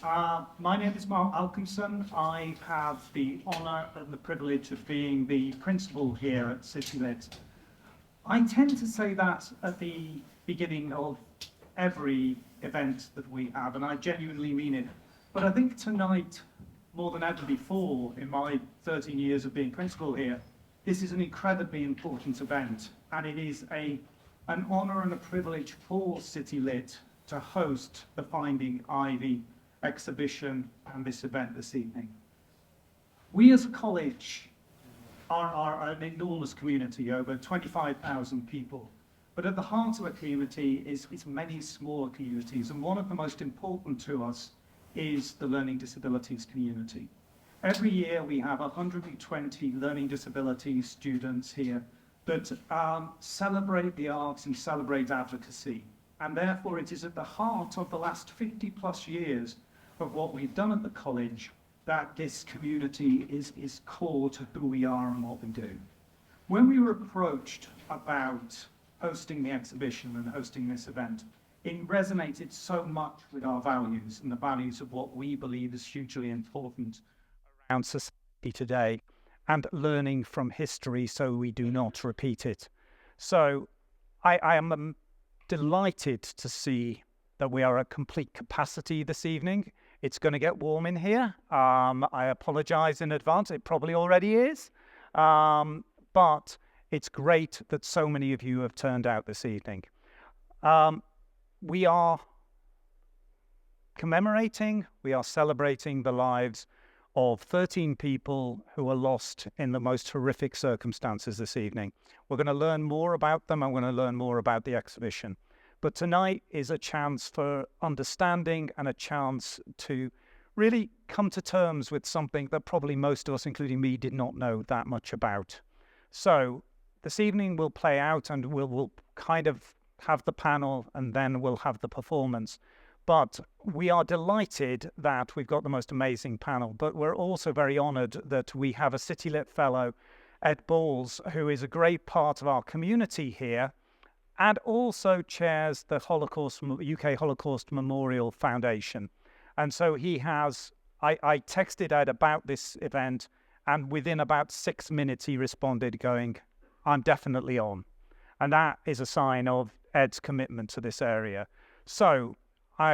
My name is Mark Alkinson. I have the honour and the privilege of being the principal here at CityLit. I tend to say that at the beginning of every event that we have, and I genuinely mean it. But I think tonight, more than ever before, in my 13 years of being principal here, this is an incredibly important event, and it is an honour and a privilege for CityLit to host the Finding Ivy exhibition and this event this evening. We as a college are an enormous community, over 25,000 people. But at the heart of a community is many smaller communities, and one of the most important to us is the learning disabilities community. Every year we have 120 learning disabilities students here that celebrate the arts and celebrate advocacy. And therefore it is at the heart of the last 50 plus years of what we've done at the college that this community is core to who we are and what we do. When we were approached about hosting the exhibition and hosting this event, it resonated so much with our values and the values of what we believe is hugely important around society today and learning from history so we do not repeat it. So I am delighted to see that we are at complete capacity this evening. It's going to get warm in here. I apologize in advance. It probably already is. But it's great that so many of you have turned out this evening. We are commemorating, we are celebrating the lives of 13 people who were lost in the most horrific circumstances this evening. We're going to learn more about them. I'm going to learn more about the exhibition. But tonight is a chance for understanding and a chance to really come to terms with something that probably most of us, including me, did not know that much about. So this evening will play out and we'll kind of have the panel and then we'll have the performance. But we are delighted that we've got the most amazing panel, but we're also very honoured that we have a CityLit fellow, Ed Balls, who is a great part of our community here, and also chairs the UK Holocaust Memorial Foundation. And so he has, I texted Ed about this event, and within about 6 minutes he responded going, I'm definitely on. And that is a sign of Ed's commitment to this area. So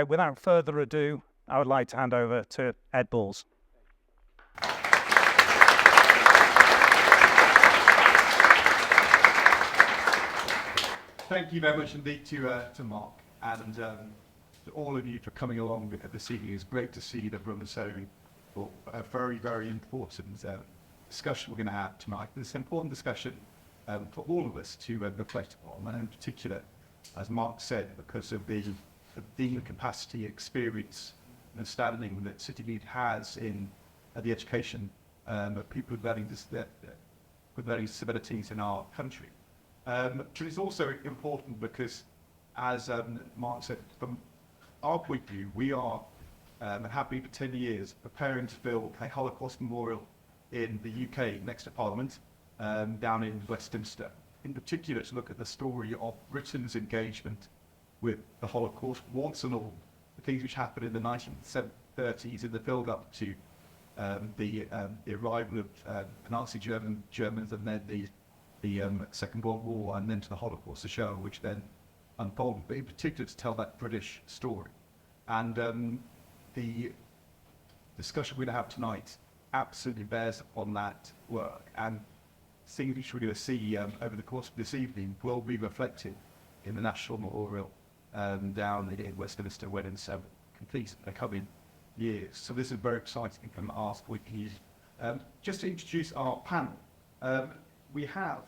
without further ado, I would like to hand over to Ed Balls. Thank you very much indeed to Mark and to all of you for coming along this evening. It's great to see the room so for a very, very important discussion we're going to have tonight. It's an important discussion for all of us to reflect on, and in particular, as Mark said, because of the capacity, experience, and understanding that CityLit has in the education of people with learning disabilities in our country. But it's also important because, as Mark said, from our point of view, we are and have been for 10 years preparing to build a Holocaust memorial in the UK next to Parliament, down in Westminster. In particular, to look at the story of Britain's engagement with the Holocaust, once and all, the things which happened in the 1930s in the build-up to the arrival of Nazi Germans, and then the Second World War, and then to the Holocaust, the show, which then unfolded, but in particular to tell that British story. And the discussion we're going to have tonight absolutely bears upon that work, and things which we're going to see over the course of this evening will be reflected in the National Memorial down in Westminster when it's complete in the coming years. So this is very exciting from our point of view. Just to introduce our panel, we have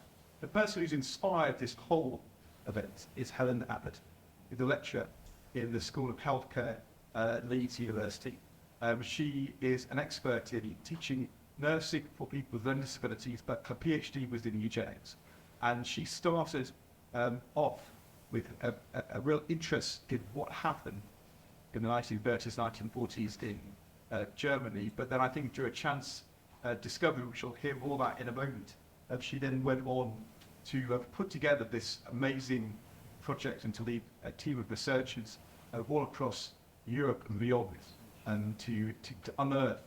the person who's inspired this whole event is Helen Abbott, who's a lecturer in the School of Healthcare at Leeds University. She is an expert in teaching nursing for people with learning disabilities, but her PhD was in eugenics. And she started off with a real interest in what happened in the 1930s, 1940s in Germany. But then I think through a chance discovery, which we'll hear more about in a moment, she then went on to put together this amazing project and to lead a team of researchers all across Europe and beyond. to unearth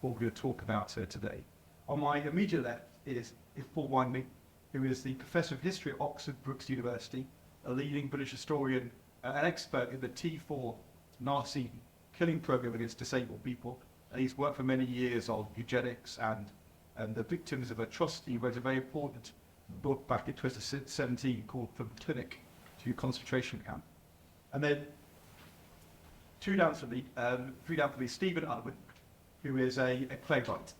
what we're going to talk about today. On my immediate left is Paul Windley, who is the Professor of History at Oxford Brookes University, a leading British historian, an expert in the T4 Nazi killing program against disabled people. And he's worked for many years on eugenics and the victims of atrocity. He wrote a very important book back in 2017 called From Clinic to Concentration Camp. And then three down for me, Stephen Unwin, who is a playwright.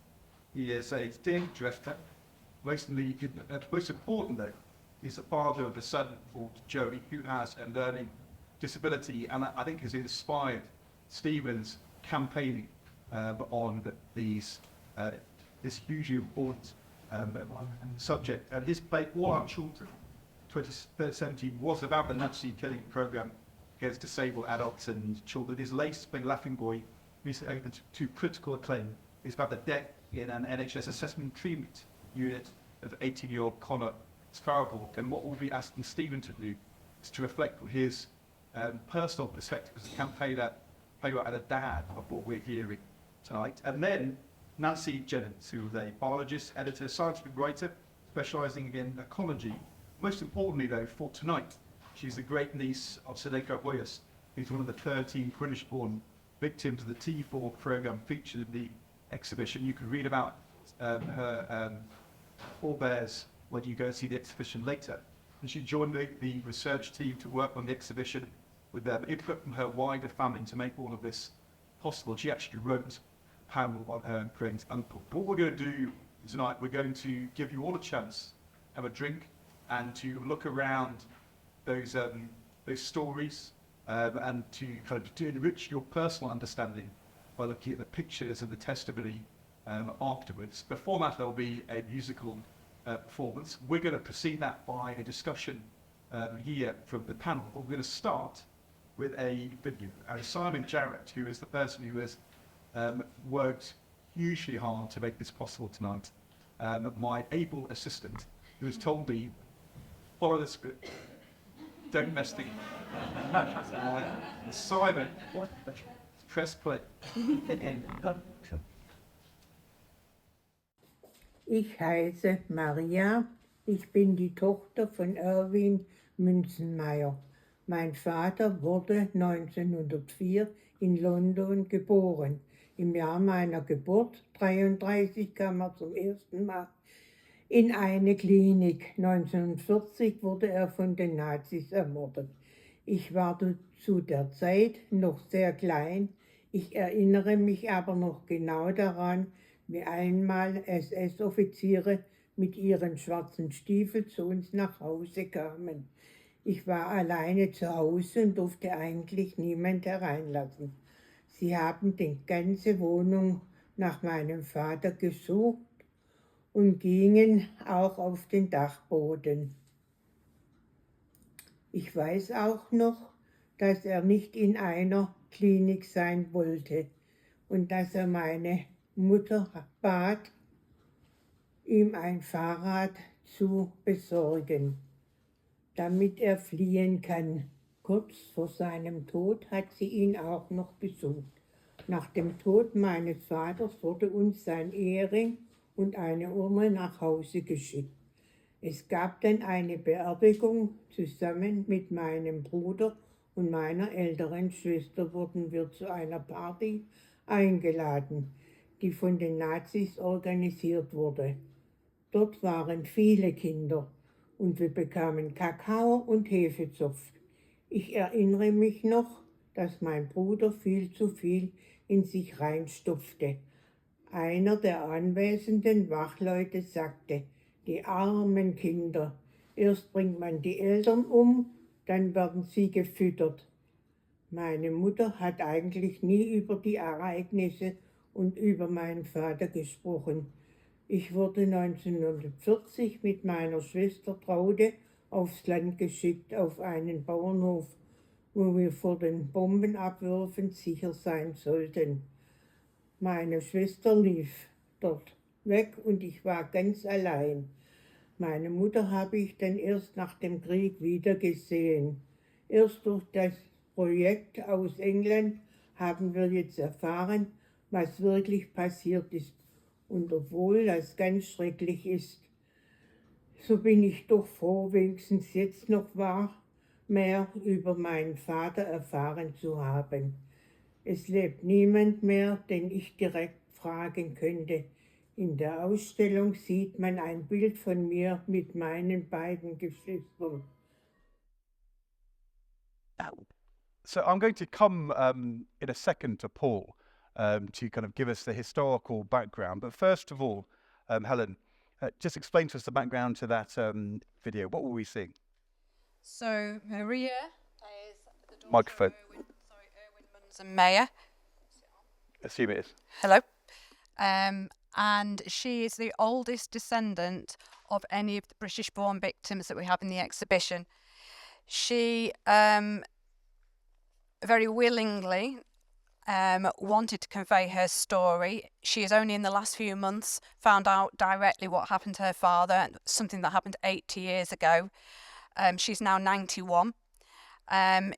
He is a theatre director. Most important though, he's the father of a son called Joey, who has a learning disability, and I think has inspired Stephen's campaigning on this hugely important subject. And his play, All Our Children, 2017, was about the Nazi killing program against disabled adults and children. His latest play, Laughing Boy, recently opened to critical acclaim. It's about the death in an NHS assessment treatment unit of 18-year-old Connor Sparrow. And what we'll be asking Stephen to do is to reflect on his personal perspective as a campaigner, playwright and a dad of what we're hearing tonight. And then Nancy Jennings, who is a biologist, editor, scientific writer, specialising in ecology. Most importantly though, for tonight, she's the great niece of Seneka Hoyos, who's one of the 13 British-born victims of the T4 programme featured in the exhibition. You can read about her forebears when you go see the exhibition later. And she joined the research team to work on the exhibition with input from her wider family to make all of this possible. She actually wrote a panel on her great uncle. What we're going to do tonight, we're going to give you all a chance, have a drink, and to look around those stories and to kind of to enrich your personal understanding by looking at the pictures and the testimony afterwards. Before that, there'll be a musical performance. We're going to precede that by a discussion here from the panel. We're going to start with a video. And Simon Jarrett, who is the person who has worked hugely hard to make this possible tonight, my able assistant, who has told me, follow the script, don't mess things up. Simon, press play. Ich heiße Maria, ich bin die Tochter von Erwin Münzenmeier. Mein Vater wurde 1904 in London geboren. Im Jahr meiner Geburt, 1933, kam er zum ersten Mal in eine Klinik. 1940 wurde er von den Nazis ermordet. Ich war zu der Zeit noch sehr klein. Ich erinnere mich aber noch genau daran, wie einmal SS-Offiziere mit ihren schwarzen Stiefeln zu uns nach Hause kamen. Ich war alleine zu Hause und durfte eigentlich niemand hereinlassen. Sie haben die ganze Wohnung nach meinem Vater gesucht und gingen auch auf den Dachboden. Ich weiß auch noch, dass er nicht in einer Klinik sein wollte und dass er meine Mutter bat, ihm ein Fahrrad zu besorgen, damit er fliehen kann. Kurz vor seinem Tod hat sie ihn auch noch besucht. Nach dem Tod meines Vaters wurde uns sein Ehering und eine Urne nach Hause geschickt. Es gab dann eine Beerdigung. Zusammen mit meinem Bruder und meiner älteren Schwester wurden wir zu einer Party eingeladen, die von den Nazis organisiert wurde. Dort waren viele Kinder und wir bekamen Kakao und Hefezopf. Ich erinnere mich noch, dass mein Bruder viel zu viel in sich reinstopfte. Einer der anwesenden Wachleute sagte, die armen Kinder, erst bringt man die Eltern um, dann werden sie gefüttert. Meine Mutter hat eigentlich nie über die Ereignisse und über meinen Vater gesprochen. Ich wurde 1940 mit meiner Schwester Traude aufs Land geschickt, auf einen Bauernhof, wo wir vor den Bombenabwürfen sicher sein sollten. Meine Schwester lief dort weg und ich war ganz allein. Meine Mutter habe ich dann erst nach dem Krieg wieder gesehen. Erst durch das Projekt aus England haben wir jetzt erfahren, was wirklich passiert ist. Und obwohl das ganz schrecklich ist, so bin ich doch froh, wenigstens jetzt noch mehr über meinen Vater erfahren zu haben. Es lebt niemand mehr, den ich direkt fragen könnte. In der Ausstellung sieht man ein Bild von mir mit meinen beiden Geschwistern. So I'm going to come in a second to Paul to kind of give us the historical background. But first of all, Helen, just explain to us the background to that video. What were we seeing? So Maria is the daughter Microphone. of Erwin Munson Mayer. Assume it is. Hello. And she is the oldest descendant of any of the British-born victims that we have in the exhibition. She very willingly wanted to convey her story. She has only in the last few months found out directly what happened to her father, something that happened 80 years ago. She's now 91.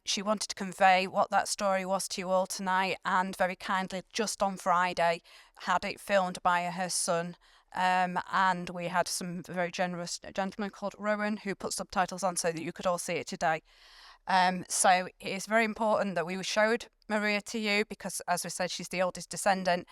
She wanted to convey what that story was to you all tonight, and very kindly, just on Friday, had it filmed by her son. And we had some very generous gentleman called Rowan who put subtitles on so that you could all see it today. So it is very important that we showed Maria to you because, as we said, she's the oldest descendant,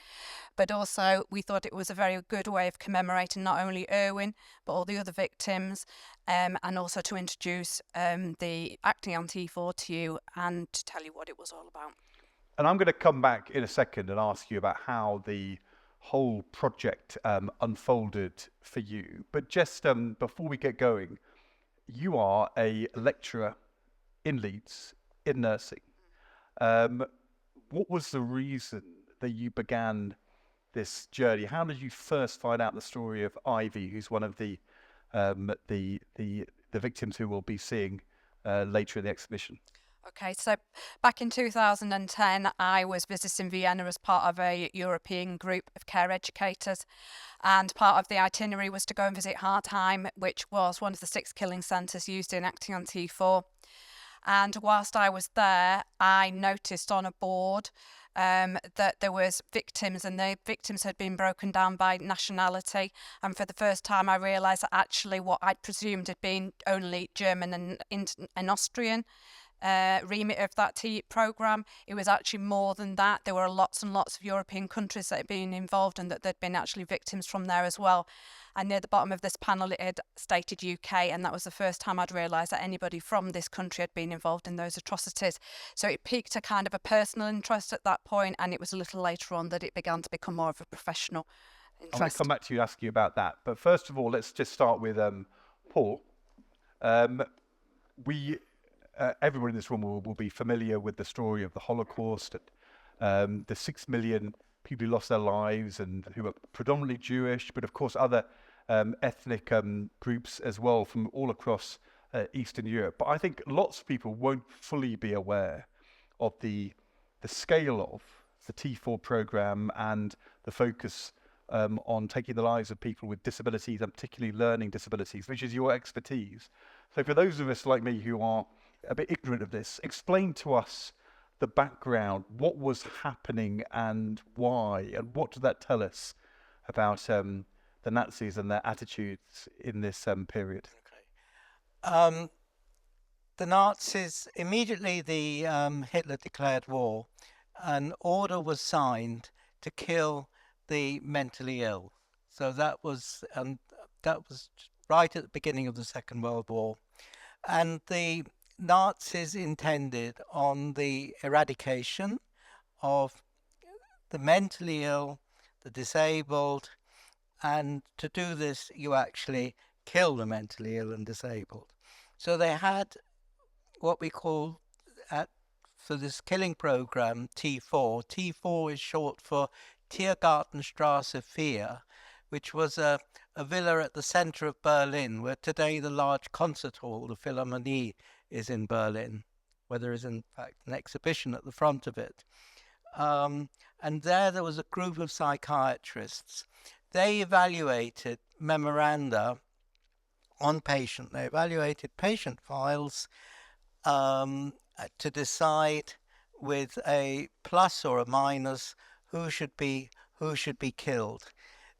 but also we thought it was a very good way of commemorating not only Erwin but all the other victims, and also to introduce the acting on T4 to you and to tell you what it was all about. And I'm going to come back in a second and ask you about how the whole project unfolded for you. But just before we get going, you are a lecturer in Leeds in nursing. What was the reason that you began this journey? How did you first find out the story of Ivy, who's one of the victims who we'll be seeing later in the exhibition? Okay, so back in 2010, I was visiting Vienna as part of a European group of care educators, and part of the itinerary was to go and visit Hartheim, which was one of the 6 killing centres used in acting on T4. And whilst I was there, I noticed on a board that there was victims, and the victims had been broken down by nationality. And for the first time, I realised that actually what I'd presumed had been only German and Austrian remit of that programme, it was actually more than that. There were lots and lots of European countries that had been involved, and that there'd been actually victims from there as well. And near the bottom of this panel it had stated UK, and that was the first time I'd realised that anybody from this country had been involved in those atrocities. So it piqued a kind of a personal interest at that point, and it was a little later on that it began to become more of a professional interest. I want to come back to you and ask you about that. But first of all, let's just start with Paul. Everyone in this room will be familiar with the story of the Holocaust, and the 6 million people who lost their lives and who were predominantly Jewish, but of course other ethnic groups as well from all across Eastern Europe. But I think lots of people won't fully be aware of the scale of the T4 program and the focus on taking the lives of people with disabilities, and particularly learning disabilities, which is your expertise. So for those of us like me who are a bit ignorant of this, explain to us the background, what was happening and why, and what does that tell us about the Nazis and their attitudes in this period? Okay. The Nazis, immediately Hitler declared war, an order was signed to kill the mentally ill. So that was right at the beginning of the Second World War. And the Nazis intended on the eradication of the mentally ill, the disabled, and to do this you actually kill the mentally ill and disabled. So they had what we call, for this killing program, T4. T4 is short for Tiergartenstraße 4, which was a villa at the center of Berlin, where today the large concert hall, the Philharmonie, is in Berlin, where there is in fact an exhibition at the front of it. And there was a group of psychiatrists. They evaluated memoranda on patient. They evaluated patient files to decide with a plus or a minus who should be killed.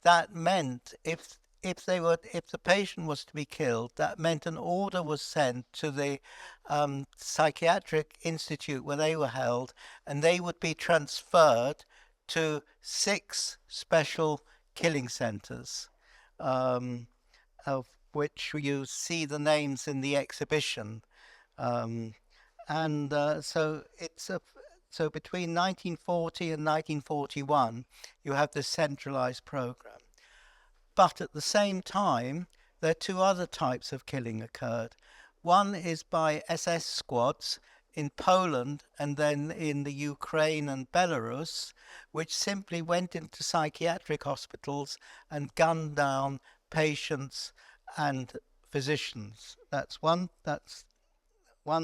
That meant if the patient was to be killed, that meant an order was sent to the psychiatric institute where they were held, and they would be transferred to 6 special killing centres, of which you see the names in the exhibition. So between 1940 and 1941, you have this centralised program. But at the same time, there are 2 other types of killing occurred. One is by SS squads in Poland and then in the Ukraine and Belarus, which simply went into psychiatric hospitals and gunned down patients and physicians. That's one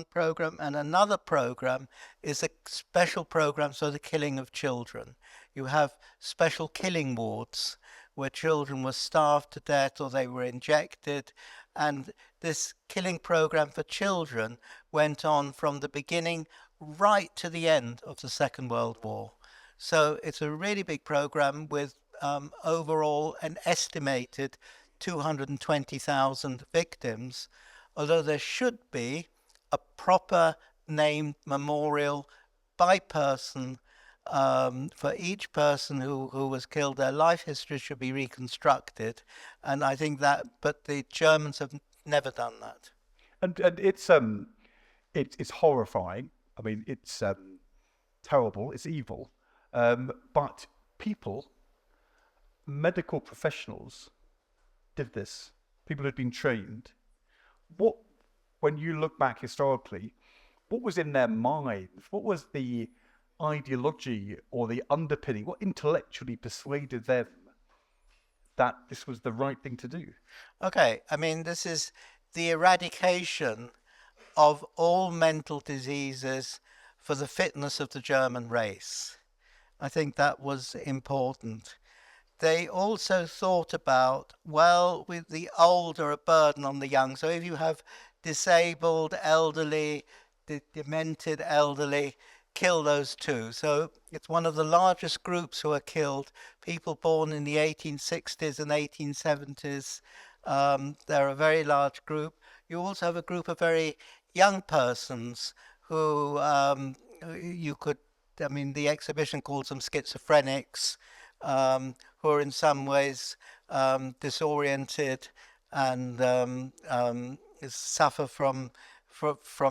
program, and another program is a special program for the killing of children. You have special killing wards where children were starved to death or they were injected, and this killing program for children went on from the beginning right to the end of the Second World War. So it's a really big program with overall an estimated 220,000 victims, although there should be a proper named memorial by person for each person who was killed. Their life history should be reconstructed, and I think that, but the Germans have never done that. And it's horrifying. I mean, it's terrible. It's evil. But people, medical professionals, did this. People had been trained. When you look back historically, what was in their minds? What was the ideology or the underpinning? What intellectually persuaded them that this was the right thing to do? Okay, I mean, this is the eradication of all mental diseases for the fitness of the German race. I think that was important. They also thought about, well, with the old are a burden on the young. So if you have disabled, elderly, demented elderly, kill those too. So it's one of the largest groups who are killed, people born in the 1860s and 1870s. They're a very large group. You also have a group of very young persons who the exhibition calls them schizophrenics, who are in some ways disoriented and suffer from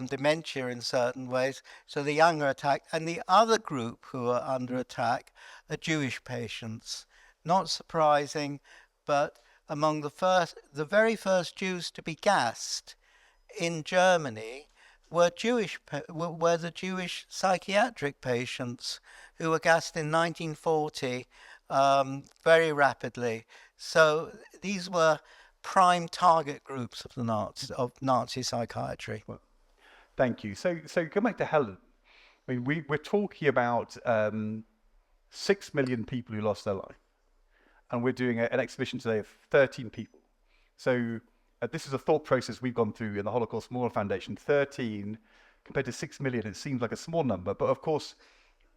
dementia in certain ways. So the young are attacked. And the other group who are under attack are Jewish patients. Not surprising, but among the very first Jews to be gassed in Germany were the Jewish psychiatric patients who were gassed in 1940 very rapidly. So these were prime target groups of the Nazi psychiatry. Well, thank you. So go back to Helen. I mean, we're talking about 6 million people who lost their life, and we're doing an exhibition today of 13 people. So this is a thought process we've gone through in the Holocaust Memorial Foundation. 13 compared to 6 million, it seems like a small number, but of course,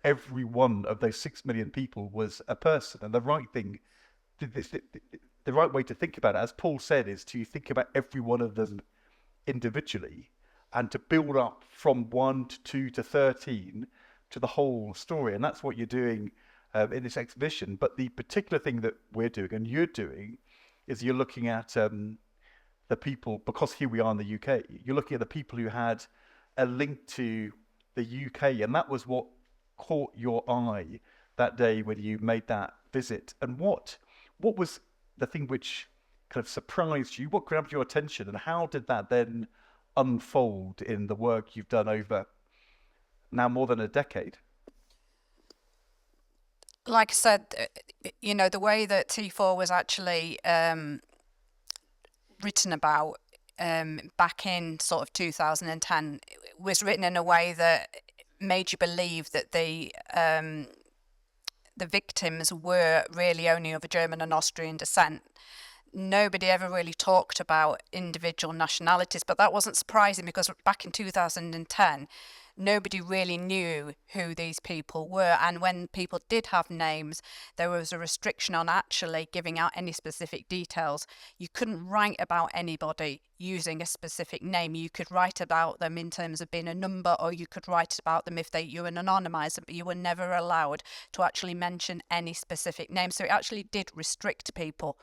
every one of those 6 million people was a person, and the right thing. The right way to think about it, as Paul said, is to think about every one of them individually and to build up from 1 to 2 to 13 to the whole story. And that's what you're doing in this exhibition. But the particular thing that we're doing and you're doing is you're looking at the people, because here we are in the UK, you're looking at the people who had a link to the UK. And that was what caught your eye that day when you made that visit. And what was the thing which kind of surprised you? What grabbed your attention, and how did that then unfold in the work you've done over now more than a decade? Like I said, the way that T4 was actually written about back in sort of 2010 was written in a way that made you believe that the victims were really only of a German and Austrian descent. Nobody ever really talked about individual nationalities, but that wasn't surprising because back in 2010, nobody really knew who these people were. And when people did have names, there was a restriction on actually giving out any specific details. You couldn't write about anybody using a specific name. You could write about them in terms of being a number, or you could write about them if you were anonymised, but you were never allowed to actually mention any specific name. So it actually did restrict people.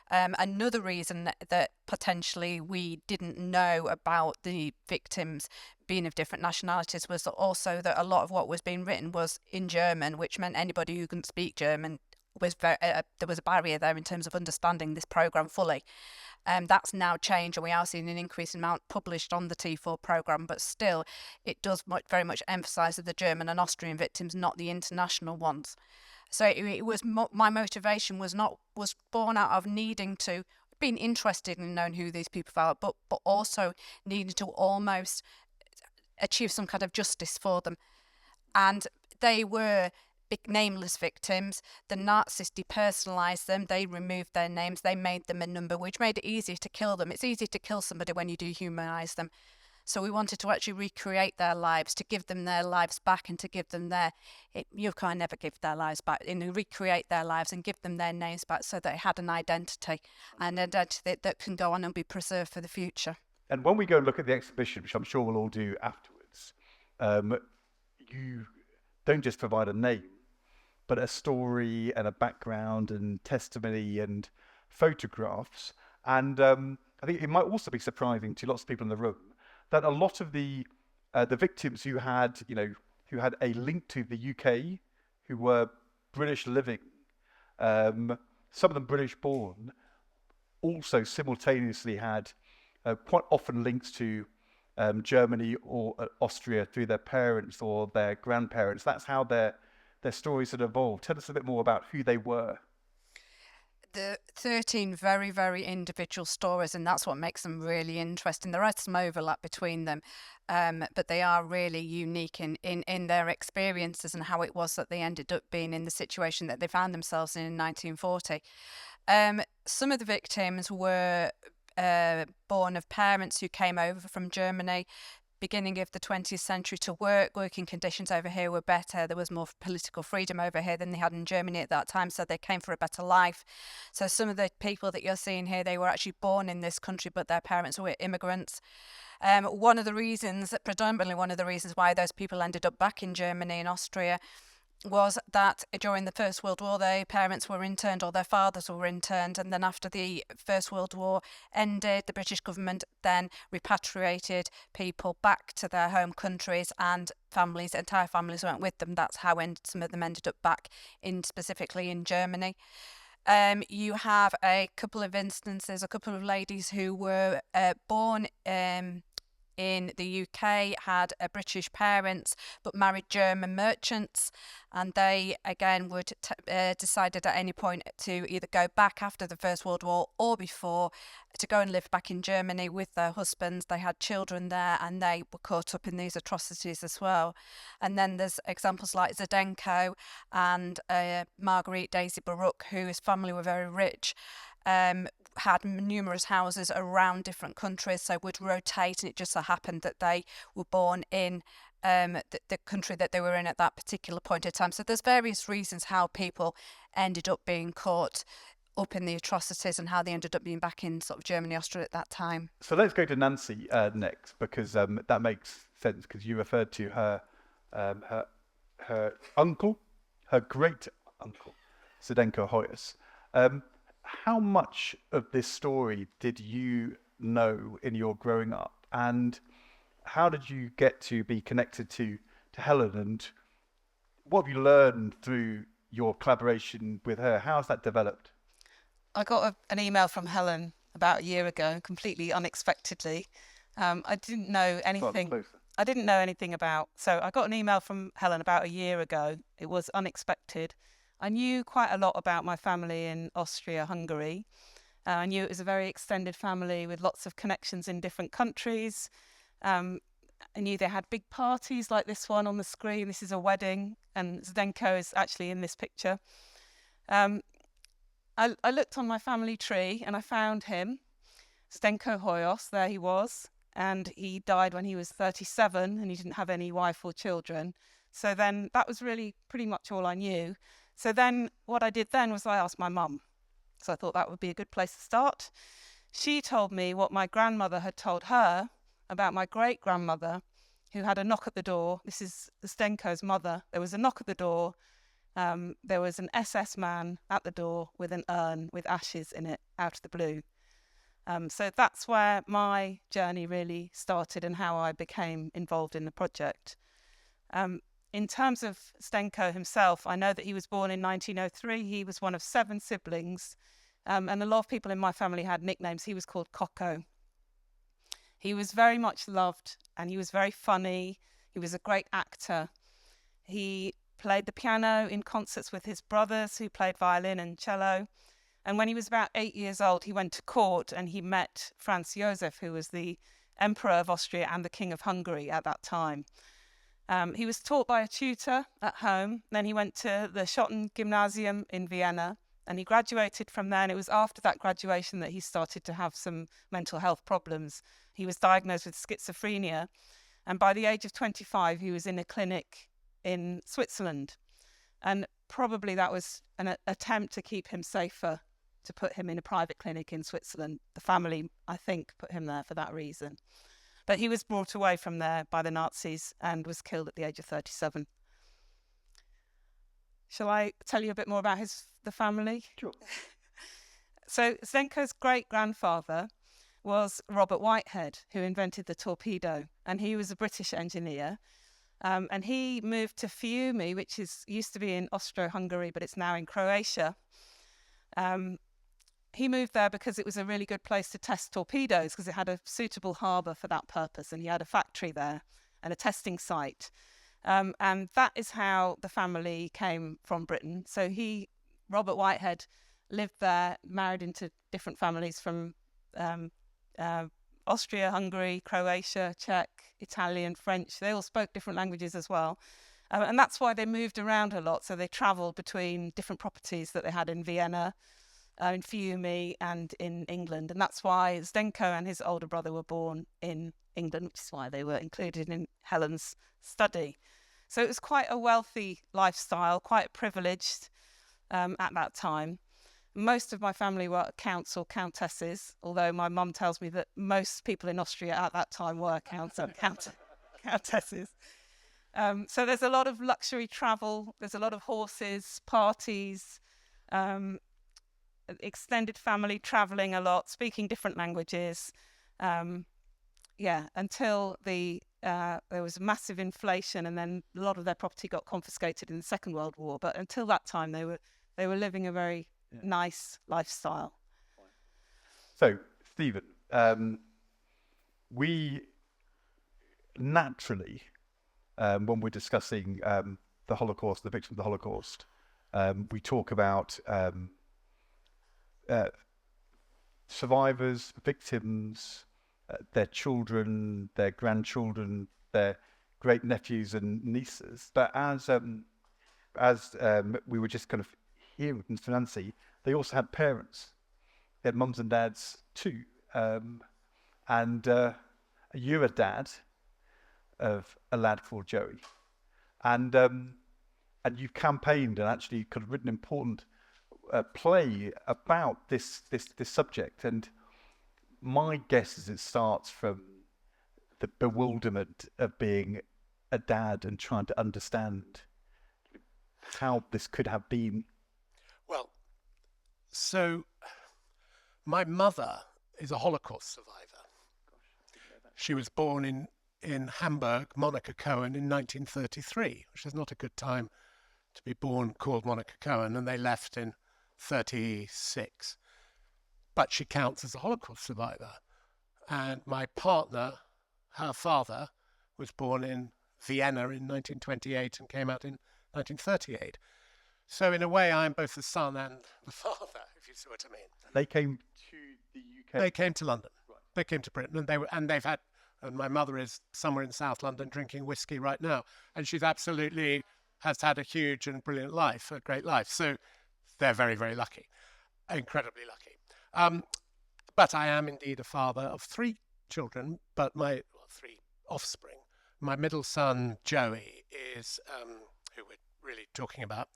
Another reason that potentially we didn't know about the victims being of different nationalities was also that a lot of what was being written was in German, which meant anybody who couldn't speak German was there was a barrier there in terms of understanding this programme fully. That's now changed, and we are seeing an increasing amount published on the T4 programme, but still it does very much emphasise the German and Austrian victims, not the international ones. So it was my motivation was born out of needing to being interested in knowing who these people are, but also needing to almost achieve some kind of justice for them. And they were big nameless victims. The Nazis depersonalised them. They removed their names. They made them a number, which made it easier to kill them. It's easy to kill somebody when you dehumanise them. So we wanted to actually recreate their lives, to give them their lives back, and to give them you can never give their lives back, recreate their lives and give them their names back so that they had an identity that can go on and be preserved for the future. And when we go and look at the exhibition, which I'm sure we'll all do afterwards, you don't just provide a name, but a story and a background and testimony and photographs. And I think it might also be surprising to lots of people in the room that a lot of the victims who had a link to the UK, who were British living, some of them British born, also simultaneously had quite often links to Germany or Austria through their parents or their grandparents. That's how their stories had evolved. Tell us a bit more about who they were. The 13 very, very individual stories, and that's what makes them really interesting. There is some overlap between them, but they are really unique in their experiences and how it was that they ended up being in the situation that they found themselves in 1940. Some of the victims were born of parents who came over from Germany beginning of the 20th century to work. Working conditions over here were better. There was more political freedom over here than they had in Germany at that time, so they came for a better life. So some of the people that you're seeing here, they were actually born in this country, but their parents were immigrants. Predominantly one of the reasons why those people ended up back in Germany and Austria was that during the First World War, their parents were interned or their fathers were interned, and then after the First World War ended, the British government then repatriated people back to their home countries, and entire families went with them. That's how some of them ended up back specifically in Germany. You have a couple of instances, a couple of ladies who were born in the UK, had British parents but married German merchants, and they again would decided at any point to either go back after the First World War or before to go and live back in Germany with their husbands. They had children there, and they were caught up in these atrocities as well. And then there's examples like Zdenko and Marguerite Daisy Baruch, whose family were very rich, had numerous houses around different countries, so would rotate, and it just so happened that they were born in the country that they were in at that particular point in time. So there's various reasons how people ended up being caught up in the atrocities and how they ended up being back in sort of Germany, Austria at that time. So let's go to Nancy next, because that makes sense, because you referred to her uncle, her great uncle, Zdenko Hoyos. How much of this story did you know in your growing up, and how did you get to be connected to Helen, and what have you learned through your collaboration with her? How has that developed? I got an email from Helen about a year ago, completely unexpectedly. I didn't know anything. I didn't know anything about. So I got an email from Helen about a year ago. It was unexpected. I knew quite a lot about my family in Austria-Hungary. I knew it was a very extended family with lots of connections in different countries. I knew they had big parties like this one on the screen. This is a wedding, and Zdenko is actually in this picture. I looked on my family tree and I found him, Zdenko Hoyos, there he was. and he died when he was 37, and he didn't have any wife or children. So then that was really pretty much all I knew. So then what I did then was I asked my mum. So I thought that would be a good place to start. She told me what my grandmother had told her about my great-grandmother, who had a knock at the door. This is the Zdenko's mother. There was a knock at the door. There was an SS man at the door with an urn with ashes in it out of the blue. So that's where my journey really started and how I became involved in the project. In terms of Zdenko himself, I know that he was born in 1903. He was one of 7 siblings, and a lot of people in my family had nicknames. He was called Koko. He was very much loved, and he was very funny. He was a great actor. He played the piano in concerts with his brothers, who played violin and cello. And when he was about 8 years old, he went to court and he met Franz Josef, who was the Emperor of Austria and the King of Hungary at that time. He was taught by a tutor at home. Then he went to the Schotten Gymnasium in Vienna, and he graduated from there. And it was after that graduation that he started to have some mental health problems. He was diagnosed with schizophrenia, and by the age of 25, he was in a clinic in Switzerland. And probably that was an attempt to keep him safer, to put him in a private clinic in Switzerland. The family, I think, put him there for that reason. But he was brought away from there by the Nazis and was killed at the age of 37. Shall I tell you a bit more about the family? Sure. So Zdenko's great-grandfather was Robert Whitehead, who invented the torpedo, and he was a British engineer. And he moved to Fiume, which used to be in Austro-Hungary, but it's now in Croatia. He moved there because it was a really good place to test torpedoes, because it had a suitable harbour for that purpose, and he had a factory there and a testing site. And that is how the family came from Britain. So Robert Whitehead, lived there, married into different families from Austria, Hungary, Croatia, Czech, Italian, French. They all spoke different languages as well. And that's why they moved around a lot. So they travelled between different properties that they had in Vienna, in Fiume, and in England. And that's why Zdenko and his older brother were born in England, which is why they were included in Helen's study. So it was quite a wealthy lifestyle, quite privileged at that time. Most of my family were counts or countesses, although my mum tells me that most people in Austria at that time were counts and countesses. So there's a lot of luxury travel, there's a lot of horses, parties, extended family travelling a lot, speaking different languages. Until there was massive inflation, and then a lot of their property got confiscated in the Second World War. But until that time, they were living a very nice lifestyle. So, Stephen, we naturally, when we're discussing the Holocaust, the victims of the Holocaust, we talk about survivors, victims, their children, their grandchildren, their great nephews and nieces. But as we were just kind of hearing from Nancy, they also had parents. They had mums and dads too. And you're a dad of a lad called Joey, and you've campaigned and actually could have written an important play about this subject. And my guess is it starts from the bewilderment of being a dad and trying to understand how this could have been. Well, so my mother is a Holocaust survivor. She was born in Hamburg, Monica Cohen, in 1933, which is not a good time to be born called Monica Cohen, and they left in 36. But she counts as a Holocaust survivor. And my partner, her father, was born in Vienna in 1928 and came out in 1938. So in a way, I'm both the son and the father, if you see what I mean. They came to the UK. They came to London. Right. They came to Britain, and my mother is somewhere in South London drinking whiskey right now, and she's absolutely has had a huge and brilliant life, a great life. So they're very, very lucky, incredibly lucky. But I am indeed a father of 3 children, but three offspring. My middle son, Joey, is, who we're really talking about,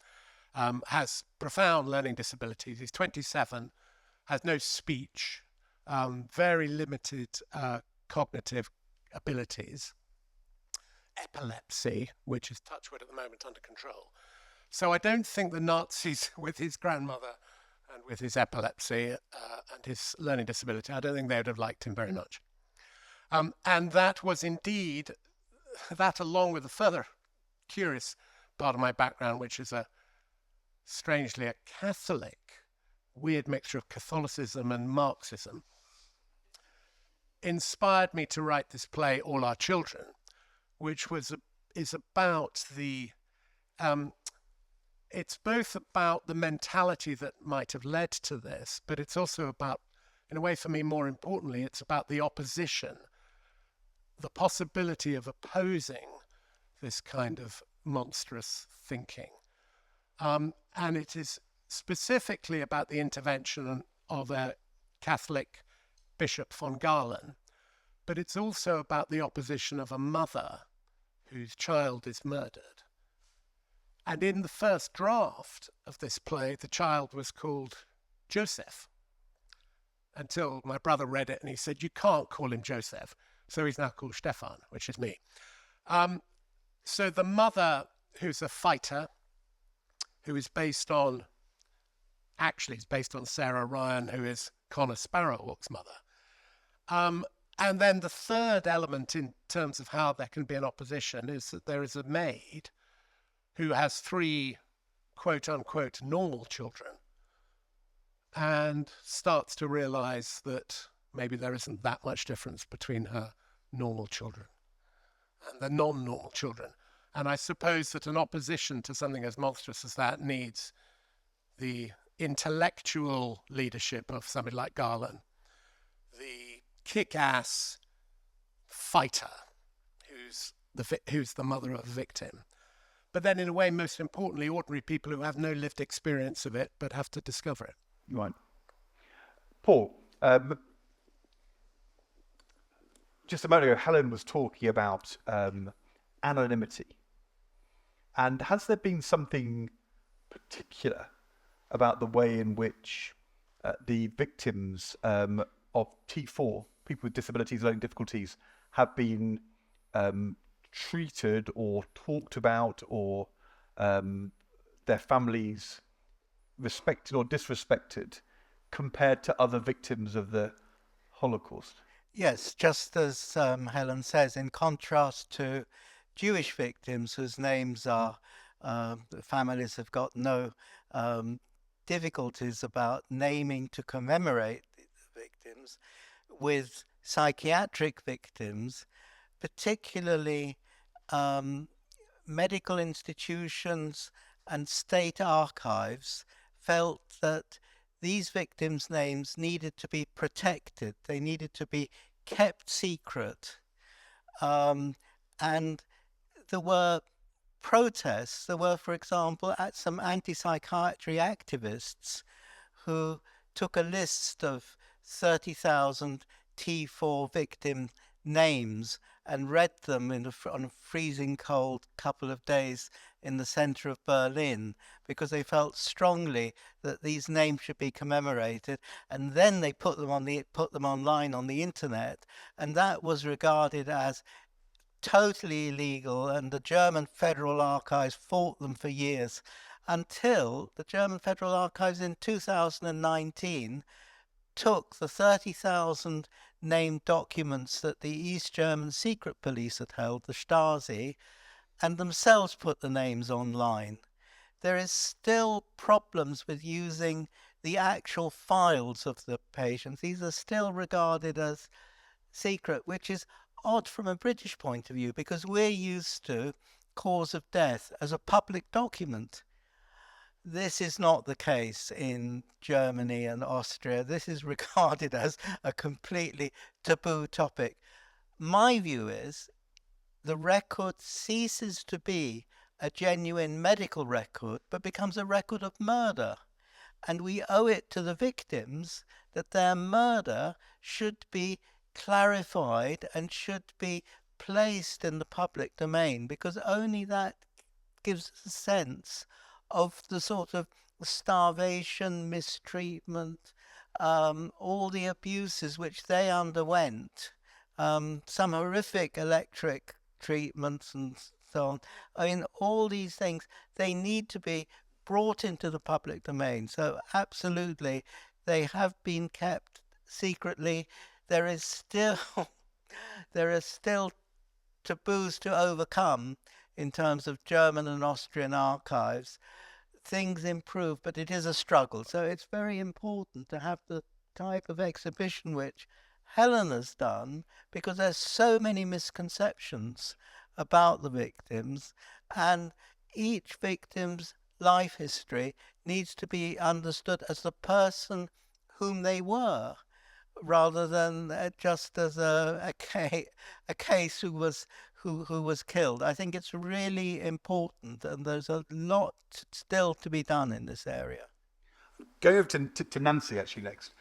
has profound learning disabilities. He's 27, has no speech, very limited cognitive abilities, epilepsy, which is touchwood at the moment under control. So I don't think the Nazis, with his grandmother and with his epilepsy and his learning disability, I don't think they would have liked him very much. And that was indeed, that along with the further curious part of my background, which is strangely a Catholic, weird mixture of Catholicism and Marxism, inspired me to write this play, All Our Children, which is about it's both about the mentality that might have led to this, but it's also about, in a way for me more importantly, it's about the opposition, the possibility of opposing this kind of monstrous thinking. And it is specifically about the intervention of a Catholic Bishop von Galen, but it's also about the opposition of a mother whose child is murdered. And in the first draft of this play, the child was called Joseph, until my brother read it and he said, you can't call him Joseph. So he's now called Stefan, which is me. So the mother, who's a fighter, who is based on Sarah Ryan, who is Connor Sparrowhawk's mother. And then the third element in terms of how there can be an opposition is that there is a maid who has 3 quote-unquote normal children and starts to realize that maybe there isn't that much difference between her normal children and the non-normal children. And I suppose that an opposition to something as monstrous as that needs the intellectual leadership of somebody like Galen, the kick-ass fighter who's the mother of a victim. But then in a way, most importantly, ordinary people who have no lived experience of it, but have to discover it. Right. Paul, just a moment ago, Helen was talking about anonymity. And has there been something particular about the way in which the victims of T4, people with disabilities, learning difficulties, have been treated or talked about, or their families respected or disrespected compared to other victims of the Holocaust? Yes, just as Helen says, in contrast to Jewish victims whose names are, the families have got no difficulties about naming to commemorate the victims, with psychiatric victims, particularly medical institutions and state archives felt that these victims' names needed to be protected. They needed to be kept secret. And there were protests. There were, for example, some anti-psychiatry activists who took a list of 30,000 T4 victim names and read them on a freezing cold couple of days in the center of Berlin, because they felt strongly that these names should be commemorated, and then they put them online on the internet, and that was regarded as totally illegal, and the German Federal Archives fought them for years, until the German Federal Archives in 2019 took the 30,000 named documents that the East German secret police had held, the Stasi, and themselves put the names online. There is still problems with using the actual files of the patients. These are still regarded as secret, which is odd from a British point of view, because we're used to cause of death as a public document. This is not the case in Germany and Austria. This is regarded as a completely taboo topic. My view is the record ceases to be a genuine medical record, but becomes a record of murder. And we owe it to the victims that their murder should be clarified and should be placed in the public domain, because only that gives a sense of the sort of starvation, mistreatment, all the abuses which they underwent, some horrific electric treatments and so on. I mean, all these things, they need to be brought into the public domain. So absolutely, they have been kept secretly. There is still taboos to overcome in terms of German and Austrian archives. Things improve, but it is a struggle. So it's very important to have the type of exhibition which Helen has done, because there's so many misconceptions about the victims, and each victim's life history needs to be understood as the person whom they were, rather than just as a case who was killed. I think it's really important, and there's a lot still to be done in this area. Going over to Nancy actually next.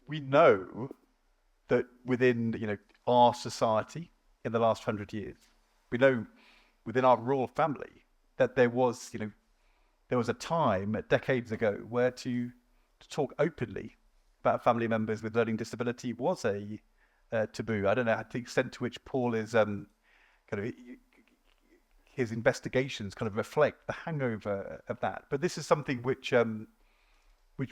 We know that within our society in the last 100 years, we know within our royal family that there was a time decades ago where to talk openly about family members with learning disability was a taboo. I don't know the extent to which Paul is kind of his investigations kind of reflect the hangover of that. But this is something which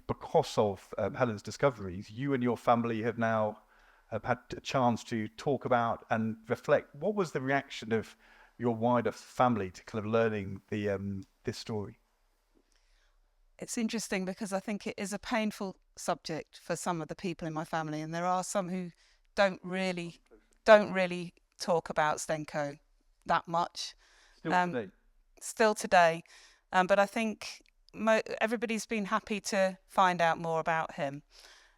because of Helen's discoveries, you and your family have now had a chance to talk about and reflect. What was the reaction of your wider family to kind of learning this story? It's interesting because I think it is a painful subject for some of the people in my family, and there are some who don't really talk about Zdenko that much. Still today. But I think everybody's been happy to find out more about him.